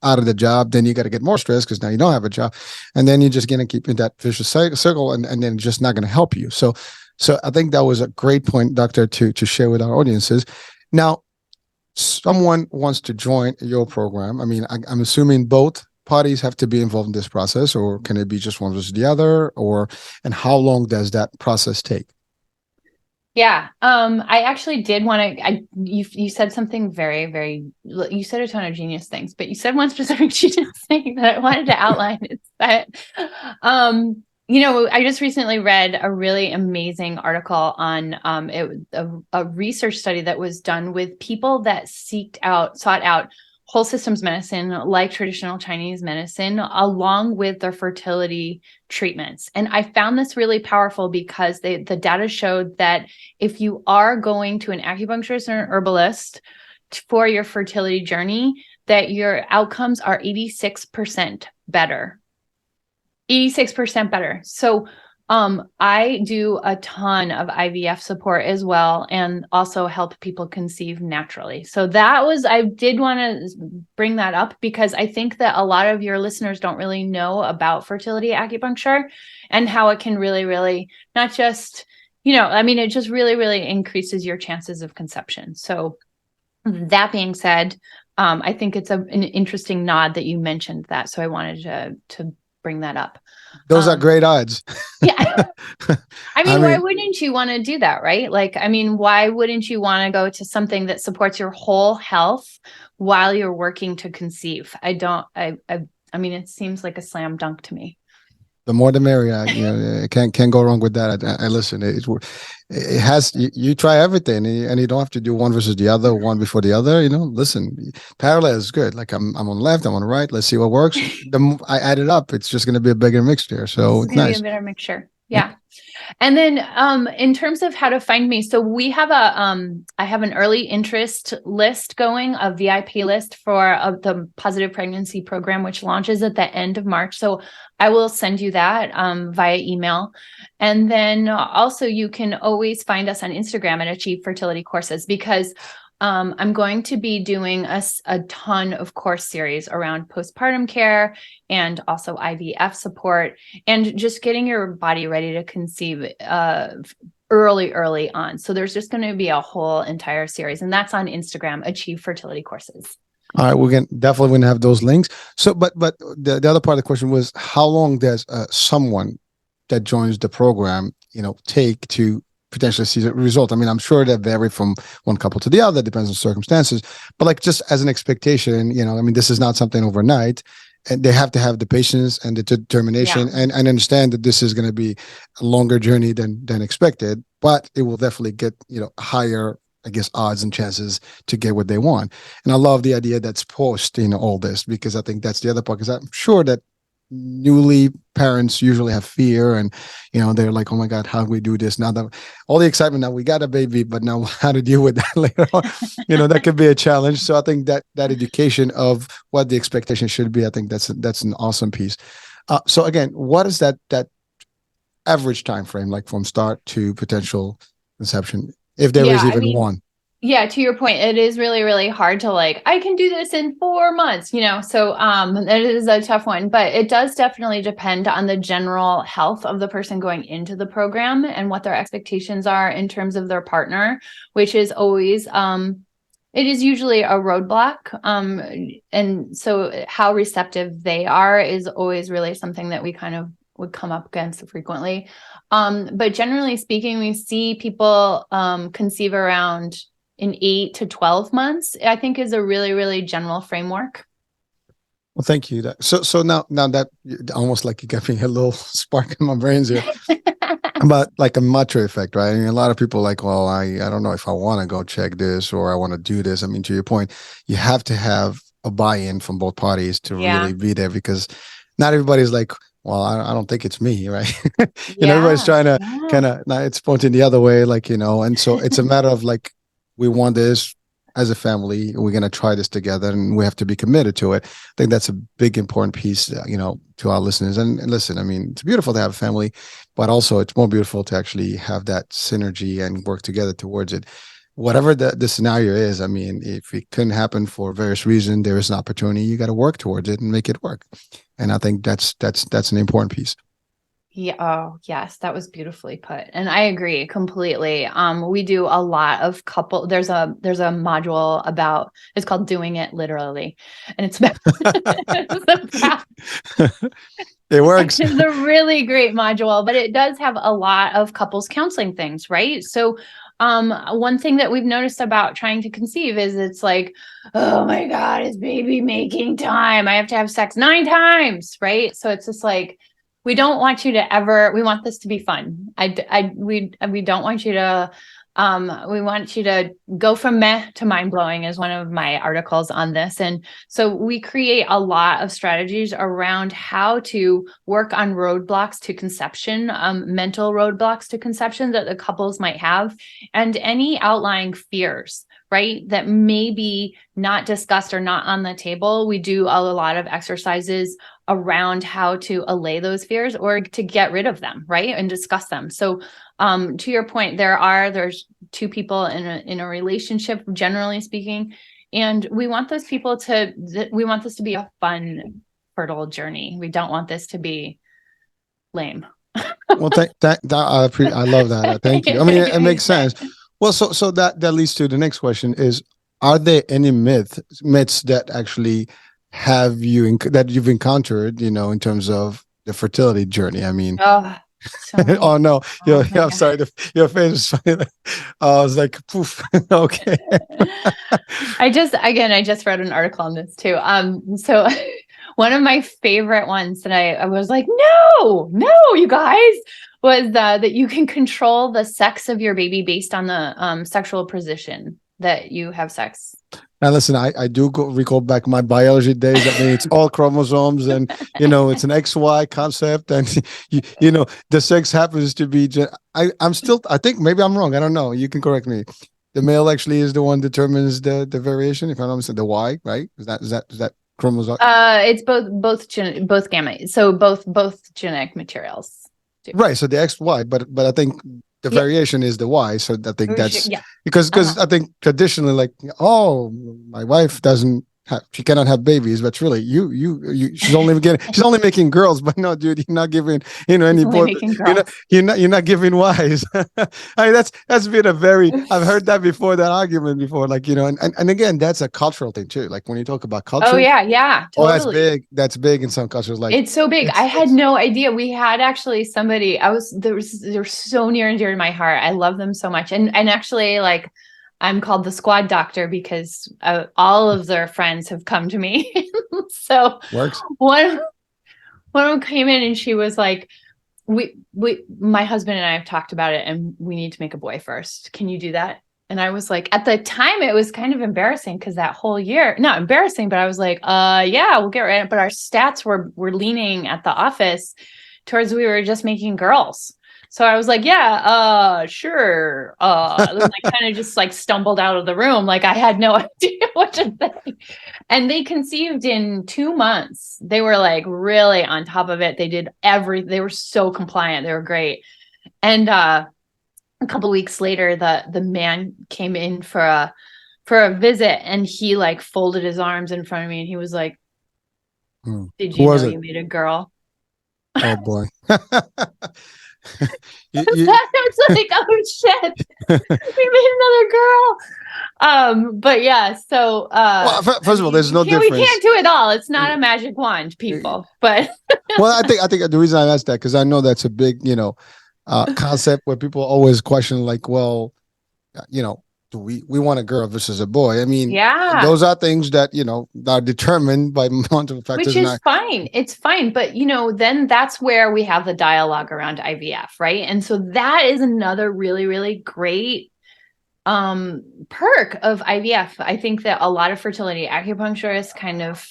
[SPEAKER 3] out of the job. Then you got to get more stress because now you don't have a job. And then you're just going to keep in that vicious circle and then it's just not going to help you. So I think that was a great point, Doctor, to share with our audiences. Now, someone wants to join your program. I mean, I'm assuming both parties have to be involved in this process, or can it be just one versus the other, and how long does that process take?
[SPEAKER 4] Yeah. I actually did want to, you said something very, very, you said a ton of genius things, but you said one specific genius thing that I wanted to outline. It's that, I just recently read a really amazing article on a research study that was done with people that sought out whole systems medicine, like traditional Chinese medicine, along with their fertility treatments. And I found this really powerful because the data showed that if you are going to an acupuncturist or an herbalist for your fertility journey, that your outcomes are 86% better. 86% better. So I do a ton of IVF support as well, and also help people conceive naturally. So I did want to bring that up because I think that a lot of your listeners don't really know about fertility acupuncture and how it can really, really not just, it just really, really increases your chances of conception. So that being said, I think it's an interesting nod that you mentioned that. So I wanted to bring that up.
[SPEAKER 3] Those are great odds.
[SPEAKER 4] Yeah. I mean, why wouldn't you want to do that, right? Like, I mean, why wouldn't you want to go to something that supports your whole health while you're working to conceive? I mean, it seems like a slam dunk to me.
[SPEAKER 3] The more the merrier. Can't go wrong with that. I listen. It has you try everything, and you don't have to do one versus the other, one before the other. Listen, parallel is good. Like I'm on the left, I'm on the right. Let's see what works. I add it up. It's just going to be a bigger mixture. So
[SPEAKER 4] it's nice. Be a better mixture. Yeah. And then in terms of how to find me, so we have I have an early interest list going, a VIP list for the Positive Pregnancy Program, which launches at the end of March. So I will send you that via email. And then also you can always find us on Instagram at Achieve Fertility Courses, because I'm going to be doing a ton of course series around postpartum care and also IVF support and just getting your body ready to conceive early on. So there's just going to be a whole entire series, and that's on Instagram, Achieve Fertility Courses.
[SPEAKER 3] All right, we're definitely going to have those links. So, but the other part of the question was, how long does someone that joins the program, take to potentially see the result? I mean, I'm sure that vary from one couple to the other, depends on circumstances, but like just as an expectation, I mean, this is not something overnight, and they have to have the patience and the determination and understand that this is going to be a longer journey than expected, but it will definitely get, higher, I guess, odds and chances to get what they want. And I love the idea that's post, all this, because I think that's the other part, because I'm sure that newly parents usually have fear, and they're like, oh my god, how do we do this now, that all the excitement, now we got a baby, but now how to deal with that later on, that could be a challenge. So I think that education of what the expectation should be, I think that's an awesome piece. So again, what is that average time frame, like from start to potential conception, if there is even one?
[SPEAKER 4] Yeah, to your point, it is really, really hard to I can do this in 4 months, so it is a tough one, but it does definitely depend on the general health of the person going into the program and what their expectations are in terms of their partner, which is always, it is usually a roadblock. And so how receptive they are is always really something that we kind of would come up against frequently. But generally speaking, we see people conceive around in 8 to 12 months, I think, is a really, really general framework.
[SPEAKER 3] Well, thank you. So now that almost like you got me a little spark in my brains here about like a macho effect, right? I mean, a lot of people like, well, I don't know if I want to go check this or I want to do this. I mean, to your point, you have to have a buy-in from both parties to really be there, because not everybody's like, well, I don't think it's me, right? Everybody's trying to kind of, it's pointing the other way, and so it's a matter of like, we want this as a family, we're going to try this together, and we have to be committed to it. I think that's a big, important piece, to our listeners. And listen, I mean, it's beautiful to have a family, but also it's more beautiful to actually have that synergy and work together towards it. Whatever the scenario is, I mean, if it couldn't happen for various reasons, there is an opportunity. You got to work towards it and make it work. And I think that's an important piece.
[SPEAKER 4] Yeah. Oh, yes. That was beautifully put. And I agree completely. We do a lot of there's a module about, it's called Doing It Literally. And it's about,
[SPEAKER 3] it works.
[SPEAKER 4] It's a really great module, but it does have a lot of couples counseling things, right? So one thing that we've noticed about trying to conceive is it's like, oh my God, is baby making time? I have to have sex 9 times, right? So it's just like, we don't want you to ever, we want this to be fun. We don't want you to, we want you to go from meh to mind blowing is one of my articles on this. And so we create a lot of strategies around how to work on roadblocks to conception, mental roadblocks to conception that the couples might have, and any outlying fears, right, that may be not discussed or not on the table. We do a lot of exercises around how to allay those fears or to get rid of them, right, and discuss them. So to your point, there's 2 people in a relationship, generally speaking, and we want those people we want this to be a fun, fertile journey. We don't want this to be lame.
[SPEAKER 3] Well, I love that. Thank you. I mean, it makes sense. Well, so that leads to the next question is, are there any myths that actually that you've encountered, in terms of the fertility journey? I mean, oh no, I'm sorry, your face is funny. I was like, poof. Okay.
[SPEAKER 4] I just read an article on this too. So one of my favorite ones that I was like, no, you guys, was that you can control the sex of your baby based on the sexual position that you have sex.
[SPEAKER 3] Now, listen, I do recall back my biology days. I mean, it's all chromosomes, and it's an XY concept, and the sex happens to be. I think maybe I'm wrong. I don't know. You can correct me. The male actually is the one determines the variation. If I'm not mistaken, the Y, right? Is that chromosome?
[SPEAKER 4] It's both gamete. So both genetic materials.
[SPEAKER 3] Right. So the XY, but I think the variation is the Y. So I think that's because I think traditionally, like, oh, my wife doesn't she cannot have babies, but really she's only making girls, but no, dude, you're not giving, any
[SPEAKER 4] only
[SPEAKER 3] boy,
[SPEAKER 4] making
[SPEAKER 3] you're
[SPEAKER 4] girls.
[SPEAKER 3] not giving wives. I mean, that's been I've heard that before, that argument before, like, and again, that's a cultural thing too. Like when you talk about
[SPEAKER 4] Oh
[SPEAKER 3] culture,
[SPEAKER 4] yeah, totally.
[SPEAKER 3] that's big in some cultures. Like
[SPEAKER 4] It's so big. I had
[SPEAKER 3] it's
[SPEAKER 4] no idea. We had actually somebody, they're so near and dear to my heart. I love them so much. And actually, like, I'm called the squad doctor because all of their friends have come to me. So
[SPEAKER 3] works.
[SPEAKER 4] one of them came in and she was like, my husband and I have talked about it and we need to make a boy first. Can you do that? And I was like, at the time it was kind of embarrassing because that whole year, not embarrassing, but I was like, yeah, we'll get right. But our stats were leaning at the office towards we were just making girls. So I was like, yeah, sure. And then I kind of just like stumbled out of the room. Like I had no idea what to say. And they conceived in 2 months. They were like really on top of it. They did they were so compliant. They were great. And a couple of weeks later, the man came in for a visit and he like folded his arms in front of me and he was like, did you know you made a girl?
[SPEAKER 3] Oh boy.
[SPEAKER 4] I was like, oh shit, we made another girl. But yeah, so
[SPEAKER 3] well, first of all, there's no difference.
[SPEAKER 4] We can't do it all. It's not a magic wand, people. But
[SPEAKER 3] well, I think the reason I asked that because I know that's a big, concept where people always question, like, well, do we want a girl versus a boy? I mean,
[SPEAKER 4] yeah,
[SPEAKER 3] those are things that are determined by multiple factors.
[SPEAKER 4] Which is fine. It's fine, but then that's where we have the dialogue around IVF, right? And so that is another really, really great perk of IVF. I think that a lot of fertility acupuncturists kind of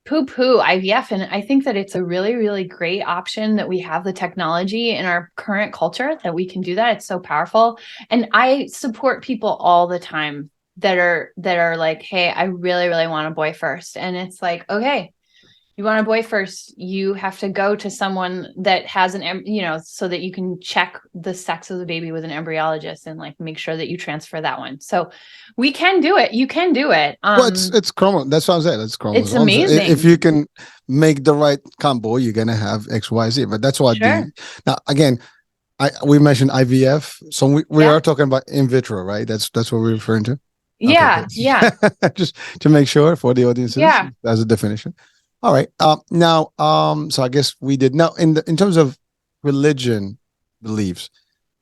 [SPEAKER 4] poo-poo IVF. And I think that it's a really, really great option that we have the technology in our current culture that we can do that. It's so powerful. And I support people all the time that are like, hey, I really, really want a boy first. And it's like, okay, you want a boy first, you have to go to someone that has so that you can check the sex of the baby with an embryologist and like make sure that you transfer that one. So we can do it. You can do it.
[SPEAKER 3] Well, it's chromo. That's what I'm saying. It's chromosomes.
[SPEAKER 4] It's amazing.
[SPEAKER 3] If you can make the right combo, you're gonna have XYZ. But that's what now again, we mentioned IVF, so we are talking about in vitro, right? That's what we're referring to.
[SPEAKER 4] Yeah,
[SPEAKER 3] okay.
[SPEAKER 4] Yeah.
[SPEAKER 3] Just to make sure for the audiences, as a definition. All right. Now, so I guess we did. Now, in terms of religion beliefs,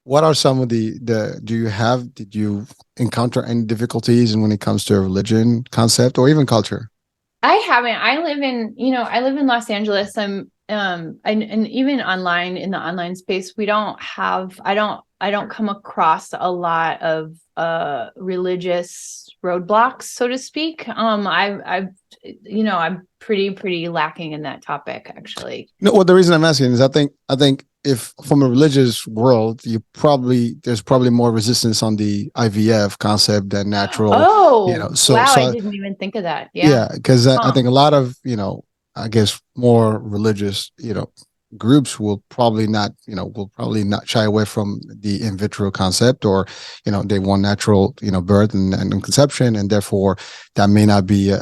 [SPEAKER 3] what are some of did you encounter any difficulties when it comes to a religion concept or even culture?
[SPEAKER 4] I haven't. I live in Los Angeles. And even online in the online space, I don't come across a lot of religious roadblocks, so to speak. I'm pretty lacking in that topic, actually.
[SPEAKER 3] No, well, the reason I'm asking is I think if from a religious world, there's probably more resistance on the IVF concept than natural.
[SPEAKER 4] Oh, so I didn't even think of that.
[SPEAKER 3] Yeah, because I think a lot of I guess more religious groups will probably not shy away from the in vitro concept, or they want natural birth and conception, and therefore that may not be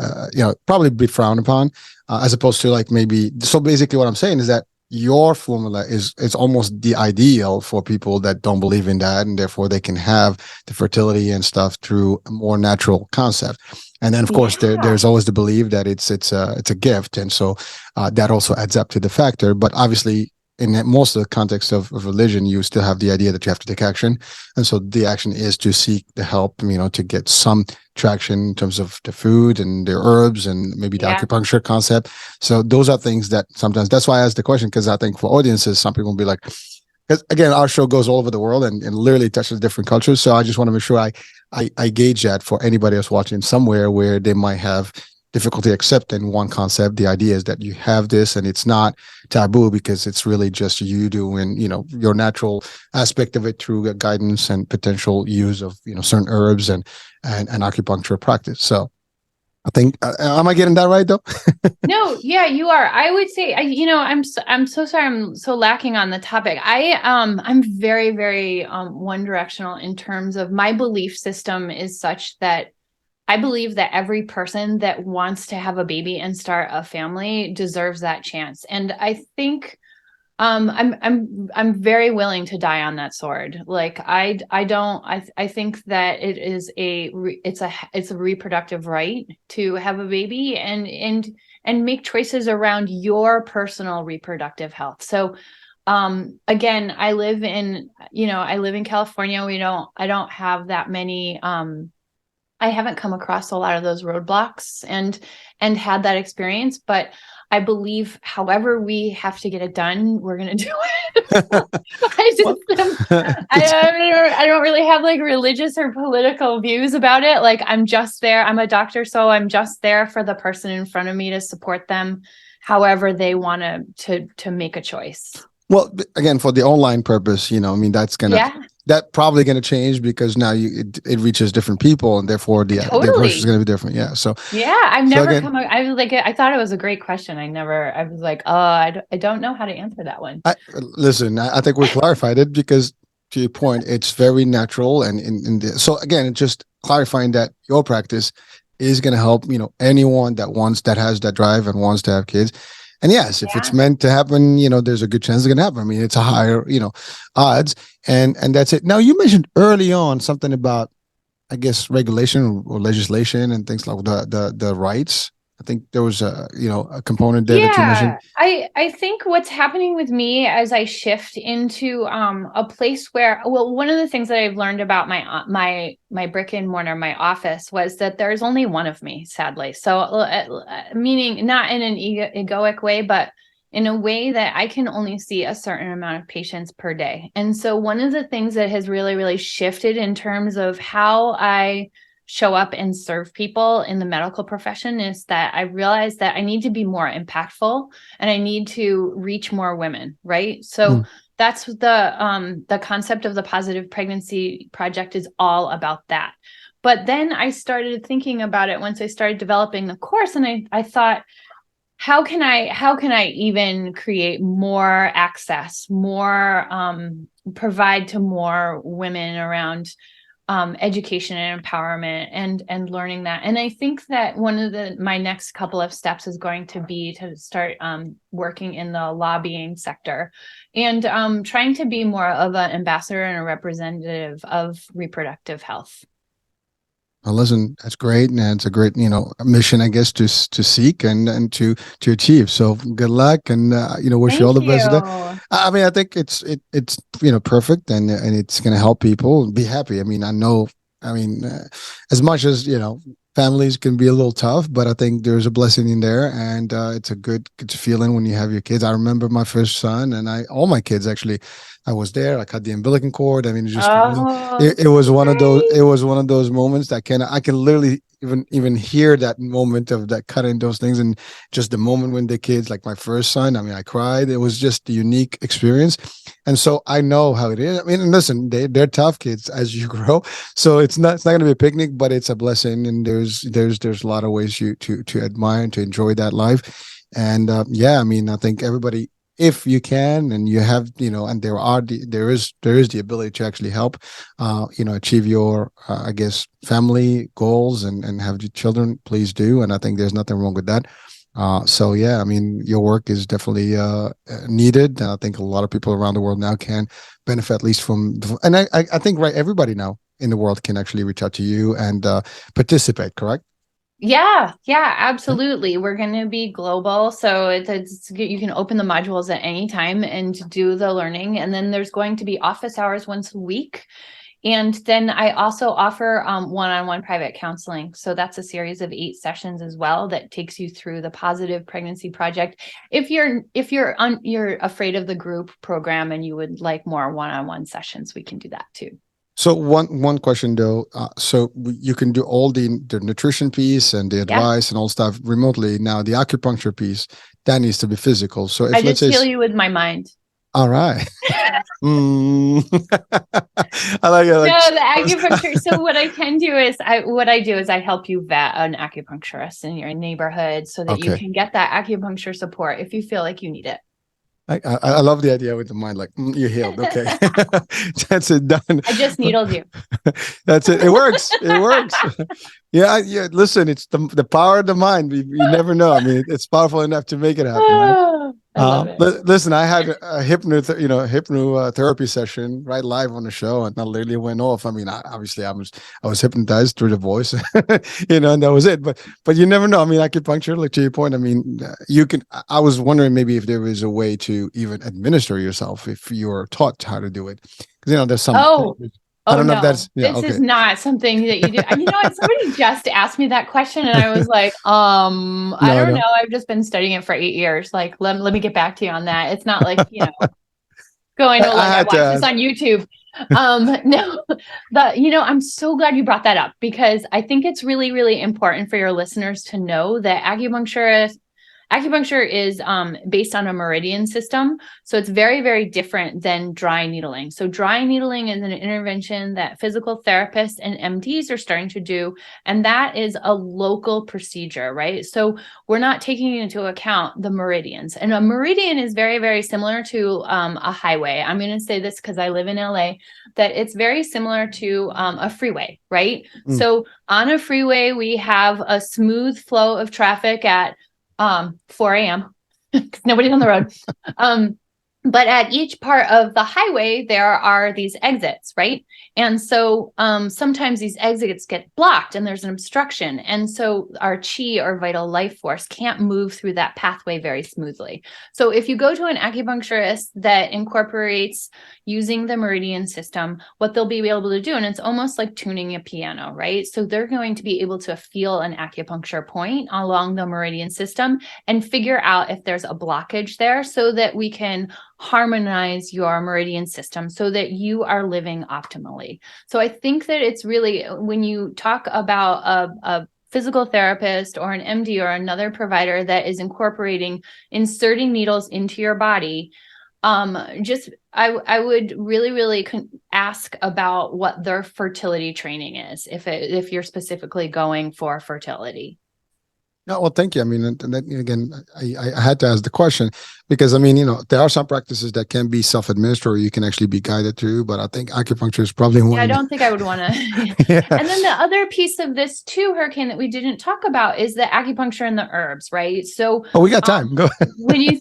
[SPEAKER 3] probably be frowned upon, as opposed to like maybe. So basically what I'm saying is that your formula is almost the ideal for people that don't believe in that, and therefore they can have the fertility and stuff through a more natural concept. And then, of course, there's always the belief that it's a gift, and so that also adds up to the factor. But obviously, in most of the context of religion, you still have the idea that you have to take action, and so the action is to seek the help, to get some traction in terms of the food and the herbs and maybe the acupuncture concept. So those are things that sometimes. That's why I asked the question, because I think for audiences, some people will be like, because again, our show goes all over the world and literally touches different cultures. So I just want to make sure I gauge that for anybody else watching somewhere where they might have difficulty accepting one concept. The idea is that you have this and it's not taboo because it's really just you doing, your natural aspect of it through guidance and potential use of, certain herbs and acupuncture practice. So I think, am I getting that right though?
[SPEAKER 4] No, yeah, you are. I would say, I'm so sorry. I'm so lacking on the topic. I'm very, very one directional in terms of my belief system is such that I believe that every person that wants to have a baby and start a family deserves that chance. And I think I'm very willing to die on that sword. Like I think that it is it's a reproductive right to have a baby and make choices around your personal reproductive health. So again, I live in California. I don't have that many I haven't come across a lot of those roadblocks and had that experience, but I believe however we have to get it done, we're going to do it. I don't really have like religious or political views about it. Like I'm just there. I'm a doctor, so I'm just there for the person in front of me to support them however they want to make a choice.
[SPEAKER 3] Well, again, for the online purpose, I mean, that's probably going to change because now it reaches different people, and therefore the approach is going to be different. Yeah. So
[SPEAKER 4] I've never I thought it was a great question. I was like, oh, I don't know how to answer that one.
[SPEAKER 3] Listen, I think we clarified it because to your point, it's very natural. And so again, it's just clarifying that your practice is going to help, anyone that has that drive and wants to have kids. And yes, if it's meant to happen, there's a good chance it's going to happen. I mean, it's a higher, odds, and that's it. Now, you mentioned early on something about, I guess, regulation or legislation and things like the rights. I think there was a component there that you mentioned.
[SPEAKER 4] I think what's happening with me as I shift into a place where, one of the things that I've learned about my brick and mortar, my office, was that there's only one of me, sadly. So meaning not in an egoic way, but in a way that I can only see a certain amount of patients per day. And so one of the things that has really, really shifted in terms of how I show up and serve people in the medical profession is that I realized that I need to be more impactful and I need to reach more women, right? So that's the concept of the Positive Pregnancy Project is all about that. But then I started thinking about it once I started developing the course, and I thought, how can I even create more access, more provide to more women around education and empowerment and learning that. And I think that one of my next couple of steps is going to be to start working in the lobbying sector and trying to be more of an ambassador and a representative of reproductive health.
[SPEAKER 3] Well, listen, that's great, and it's a great, mission, I guess, to seek and to achieve. So good luck, and wish you all the best of that. I mean, I think it's perfect, and it's going to help people be happy. I mean, as much as families can be a little tough, but I think there's a blessing in there, and it's a good feeling when you have your kids. I remember my first son, and all my kids actually. I was there. I cut the umbilical cord. I mean, it was one of those. It was one of those moments that I can literally even hear that moment of that cutting those things, and just the moment when the kids, like my first son. I mean, I cried. It was just a unique experience, and so I know how it is. I mean, and listen, they're tough kids as you grow, so it's not going to be a picnic, but it's a blessing, and there's a lot of ways to admire and to enjoy that life, and I mean, I think everybody. If you can, and you have, and there is the ability to actually help, achieve your, I guess, family goals and have your children, please do. And I think there's nothing wrong with that. So I mean, your work is definitely needed. And I think a lot of people around the world now can benefit at least from, and I think everybody now in the world can actually reach out to you and participate, correct?
[SPEAKER 4] Yeah, absolutely. We're going to be global. So you can open the modules at any time and do the learning. And then there's going to be office hours once a week. And then I also offer one-on-one private counseling. So that's a series of 8 sessions as well that takes you through the Positive Pregnancy Project. If you're afraid of the group program and you would like more one-on-one sessions, we can do that too.
[SPEAKER 3] So one question though, so you can do all the nutrition piece and the advice and all stuff remotely. Now the acupuncture piece, that needs to be physical. So if
[SPEAKER 4] I just heal you with my mind.
[SPEAKER 3] All right. I
[SPEAKER 4] like it. No, the acupuncture. So what I can do is I help you vet an acupuncturist in your neighborhood so that you can get that acupuncture support if you feel like you need it.
[SPEAKER 3] I love the idea with the mind, like you're healed. Okay, that's it, done.
[SPEAKER 4] I just needled you.
[SPEAKER 3] That's it. It works. It works. Yeah, yeah. Listen, it's the power of the mind. You never know. I mean, it's powerful enough to make it happen, right?
[SPEAKER 4] I love it.
[SPEAKER 3] Listen, I had a hypnotherapy session right live on the show, and that literally went off. I mean, obviously, I was hypnotized through the voice, and that was it. But you never know. I mean, acupuncture, like to your point, I mean, you can. I was wondering maybe if there was a way to even administer yourself if you're taught how to do it. Because there's some. I don't know if that's
[SPEAKER 4] this is not something that you do. You know what? Somebody just asked me that question, and I was like, I don't know. I've just been studying it for 8 years. Like, let me get back to you on that. It's not like going to I watch this on YouTube. No, I'm so glad you brought that up, because I think it's really, really important for your listeners to know that acupuncture is based on a meridian system. So it's very, very different than dry needling. So dry needling is an intervention that physical therapists and MDs are starting to do. And that is a local procedure, right? So we're not taking into account the meridians. And a meridian is very, very similar to a highway. I'm going to say this because I live in LA, that it's very similar to a freeway, right? So on a freeway, we have a smooth flow of traffic at 4 a.m. because nobody's on the road. But at each part of the highway, there are these exits, right? And so sometimes these exits get blocked and there's an obstruction. And so our chi, or vital life force, can't move through that pathway very smoothly. So if you go to an acupuncturist that incorporates using the meridian system, what they'll be able to do, and it's almost like tuning a piano, right? So they're going to be able to feel an acupuncture point along the meridian system and figure out if there's a blockage there, so that we can harmonize your meridian system so that you are living optimally. So I think that it's really, when you talk about a physical therapist or an MD or another provider that is inserting needles into your body, I would really, really ask about what their fertility training is, if you're specifically going for fertility.
[SPEAKER 3] No, well, thank you. I mean, and then, again, I had to ask the question because, I mean, there are some practices that can be self-administered or you can actually be guided through, but I think acupuncture is probably one.
[SPEAKER 4] Yeah, I don't think I would want to. Yeah. And then the other piece of this too, Hurricane, that we didn't talk about is the acupuncture and the herbs, right? So
[SPEAKER 3] we got time. Go ahead.
[SPEAKER 4] when you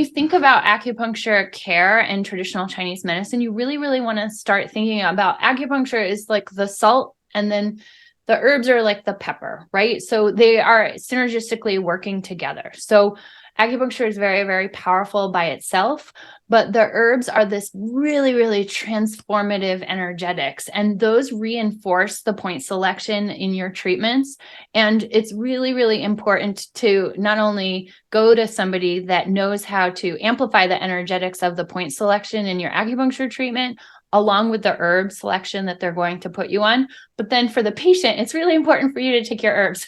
[SPEAKER 4] think about acupuncture care and traditional Chinese medicine, you really, really want to start thinking about acupuncture is like the salt, and then the herbs are like the pepper, right? So they are synergistically working together. So acupuncture is very, very powerful by itself, but the herbs are this really, really transformative energetics, and those reinforce the point selection in your treatments. And it's really, really important to not only go to somebody that knows how to amplify the energetics of the point selection in your acupuncture treatment, along with the herb selection that they're going to put you on. But then for the patient, it's really important for you to take your herbs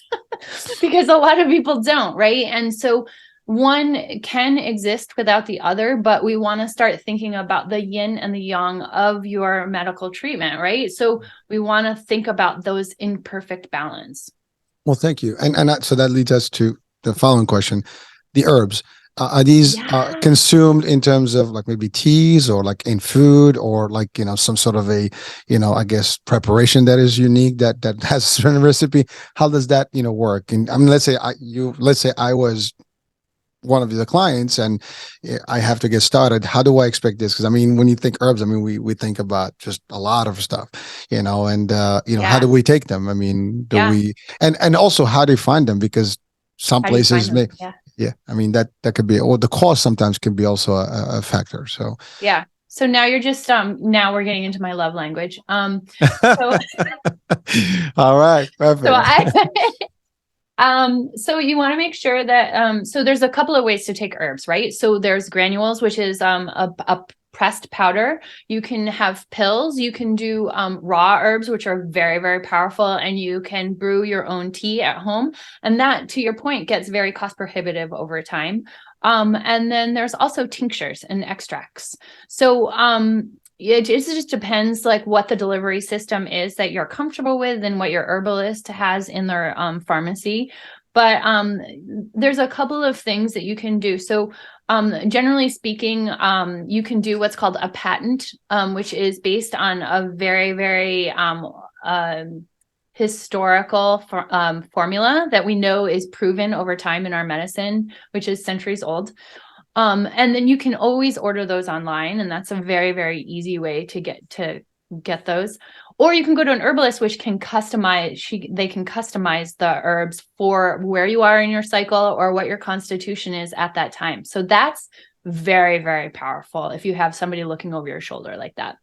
[SPEAKER 4] because a lot of people don't, right? And so one can exist without the other, but we want to start thinking about the yin and the yang of your medical treatment, right? So we want to think about those in perfect balance.
[SPEAKER 3] Well, thank you. And so that leads us to the following question. The herbs. Are these consumed in terms of like maybe teas or like in food or like, some sort of a, I guess preparation that is unique that has a certain recipe? How does that, work? And I mean, let's say I was one of the clients and I have to get started. How do I expect this? Because I mean, when you think herbs, I mean, we think about just a lot of stuff, and how do we take them? I mean, we, and also how do you find them? Because some places may, I mean, that could be, or the cost sometimes can be also a factor. So,
[SPEAKER 4] yeah. So now you're just, now we're getting into my love language. So
[SPEAKER 3] all right. Perfect.
[SPEAKER 4] So you want to make sure that, so there's a couple of ways to take herbs, right? So there's granules, which is a pressed powder. You can have pills. You can do raw herbs, which are very, very powerful, and you can brew your own tea at home. And that, to your point, gets very cost prohibitive over time. And then there's also tinctures and extracts. So it just depends like what the delivery system is that you're comfortable with and what your herbalist has in their pharmacy. But there's a couple of things that you can do. So Generally speaking, you can do what's called a patent, which is based on a very, very historical formula that we know is proven over time in our medicine, which is centuries old. And then you can always order those online, and that's a very, very easy way to get those. Or you can go to an herbalist, which can they can customize the herbs for where you are in your cycle or what your constitution is at that time. So that's very, very powerful if you have somebody looking over your shoulder like that.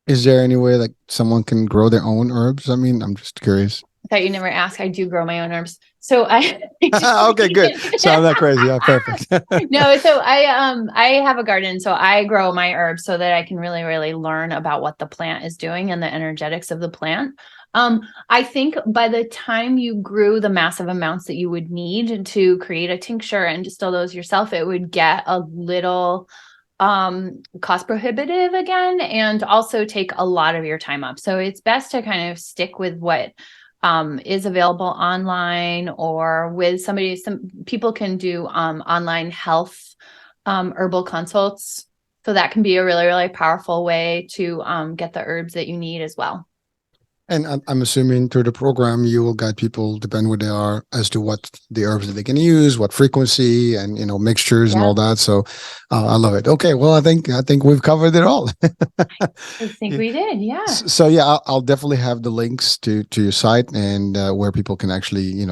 [SPEAKER 3] Is there any way like someone can grow their own herbs? I mean, I'm just curious.
[SPEAKER 4] I thought you never asked. I do grow my own herbs. So I
[SPEAKER 3] okay, good. So I'm not crazy. Yeah, perfect.
[SPEAKER 4] No, so I have a garden, so I grow my herbs so that I can really, really learn about what the plant is doing and the energetics of the plant. I think by the time you grew the massive amounts that you would need to create a tincture and distill those yourself, it would get a little cost prohibitive again, and also take a lot of your time up. So it's best to kind of stick with what is available online, or with somebody. Some people can do online health herbal consults. So that can be a really, really powerful way to get the herbs that you need as well.
[SPEAKER 3] And I'm assuming through the program, you will guide people, depending where they are, as to what the herbs that they can use, what frequency, and mixtures and all that. So I love it. Okay, well, I think we've covered it all.
[SPEAKER 4] I think we did, yeah.
[SPEAKER 3] So yeah, I'll definitely have the links to your site and where people can actually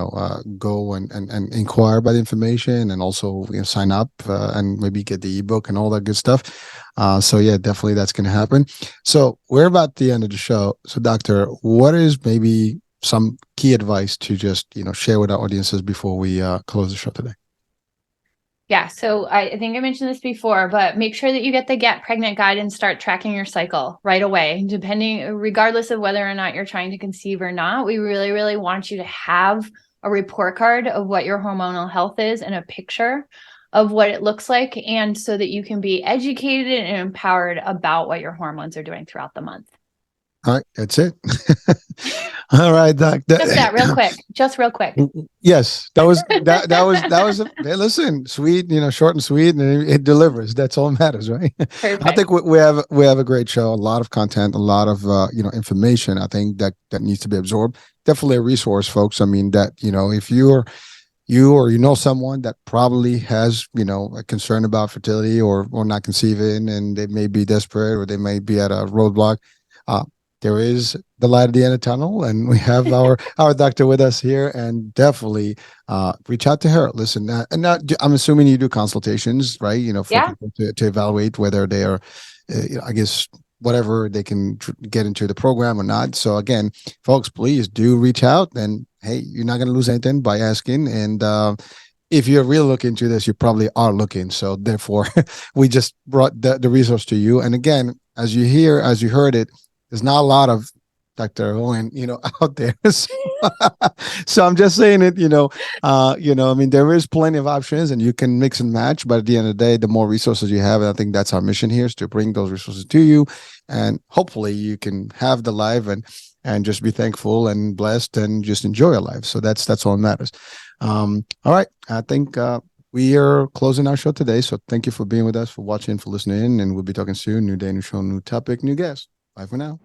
[SPEAKER 3] go and inquire about information, and also sign up and maybe get the ebook and all that good stuff. So yeah, definitely that's going to happen. So we're about the end of the show. So doctor, what is maybe some key advice to just, share with our audiences before we close the show today?
[SPEAKER 4] Yeah. So I think I mentioned this before, but make sure that you get the Get Pregnant Guide and start tracking your cycle right away, regardless of whether or not you're trying to conceive or not. We really, really want you to have a report card of what your hormonal health is and a picture of what it looks like, and so that you can be educated and empowered about what your hormones are doing throughout the month.
[SPEAKER 3] All right, that's it. All right, Doc.
[SPEAKER 4] Just real quick.
[SPEAKER 3] Yes, that was. Hey, listen, sweet, short and sweet, and it delivers. That's all that matters, right?
[SPEAKER 4] Perfect.
[SPEAKER 3] I think we have a great show, a lot of content, a lot of information. I think that needs to be absorbed. Definitely a resource, folks. I mean, that if you or someone that probably has a concern about fertility or not conceiving, and they may be desperate or they may be at a roadblock, there is the light at the end of the tunnel, and we have our doctor with us here. And definitely reach out to her. Listen, I'm assuming you do consultations, right? For people to evaluate whether they are, I guess, whatever they can get into the program or not. So again, folks, please do reach out. And hey, you're not going to lose anything by asking. And if you're really looking into this, you probably are looking. So therefore, we just brought the resource to you. And again, as you heard it, there's not a lot of Dr. Hoehn, out there. So I'm just saying it, I mean, there is plenty of options and you can mix and match, but at the end of the day, the more resources you have, and I think that's our mission here, is to bring those resources to you. And hopefully you can have the life and just be thankful and blessed and just enjoy your life. So that's all that matters. All right. I think we are closing our show today. So thank you for being with us, for watching, for listening in, and we'll be talking soon. New day, new show, new topic, new guest. Bye for now.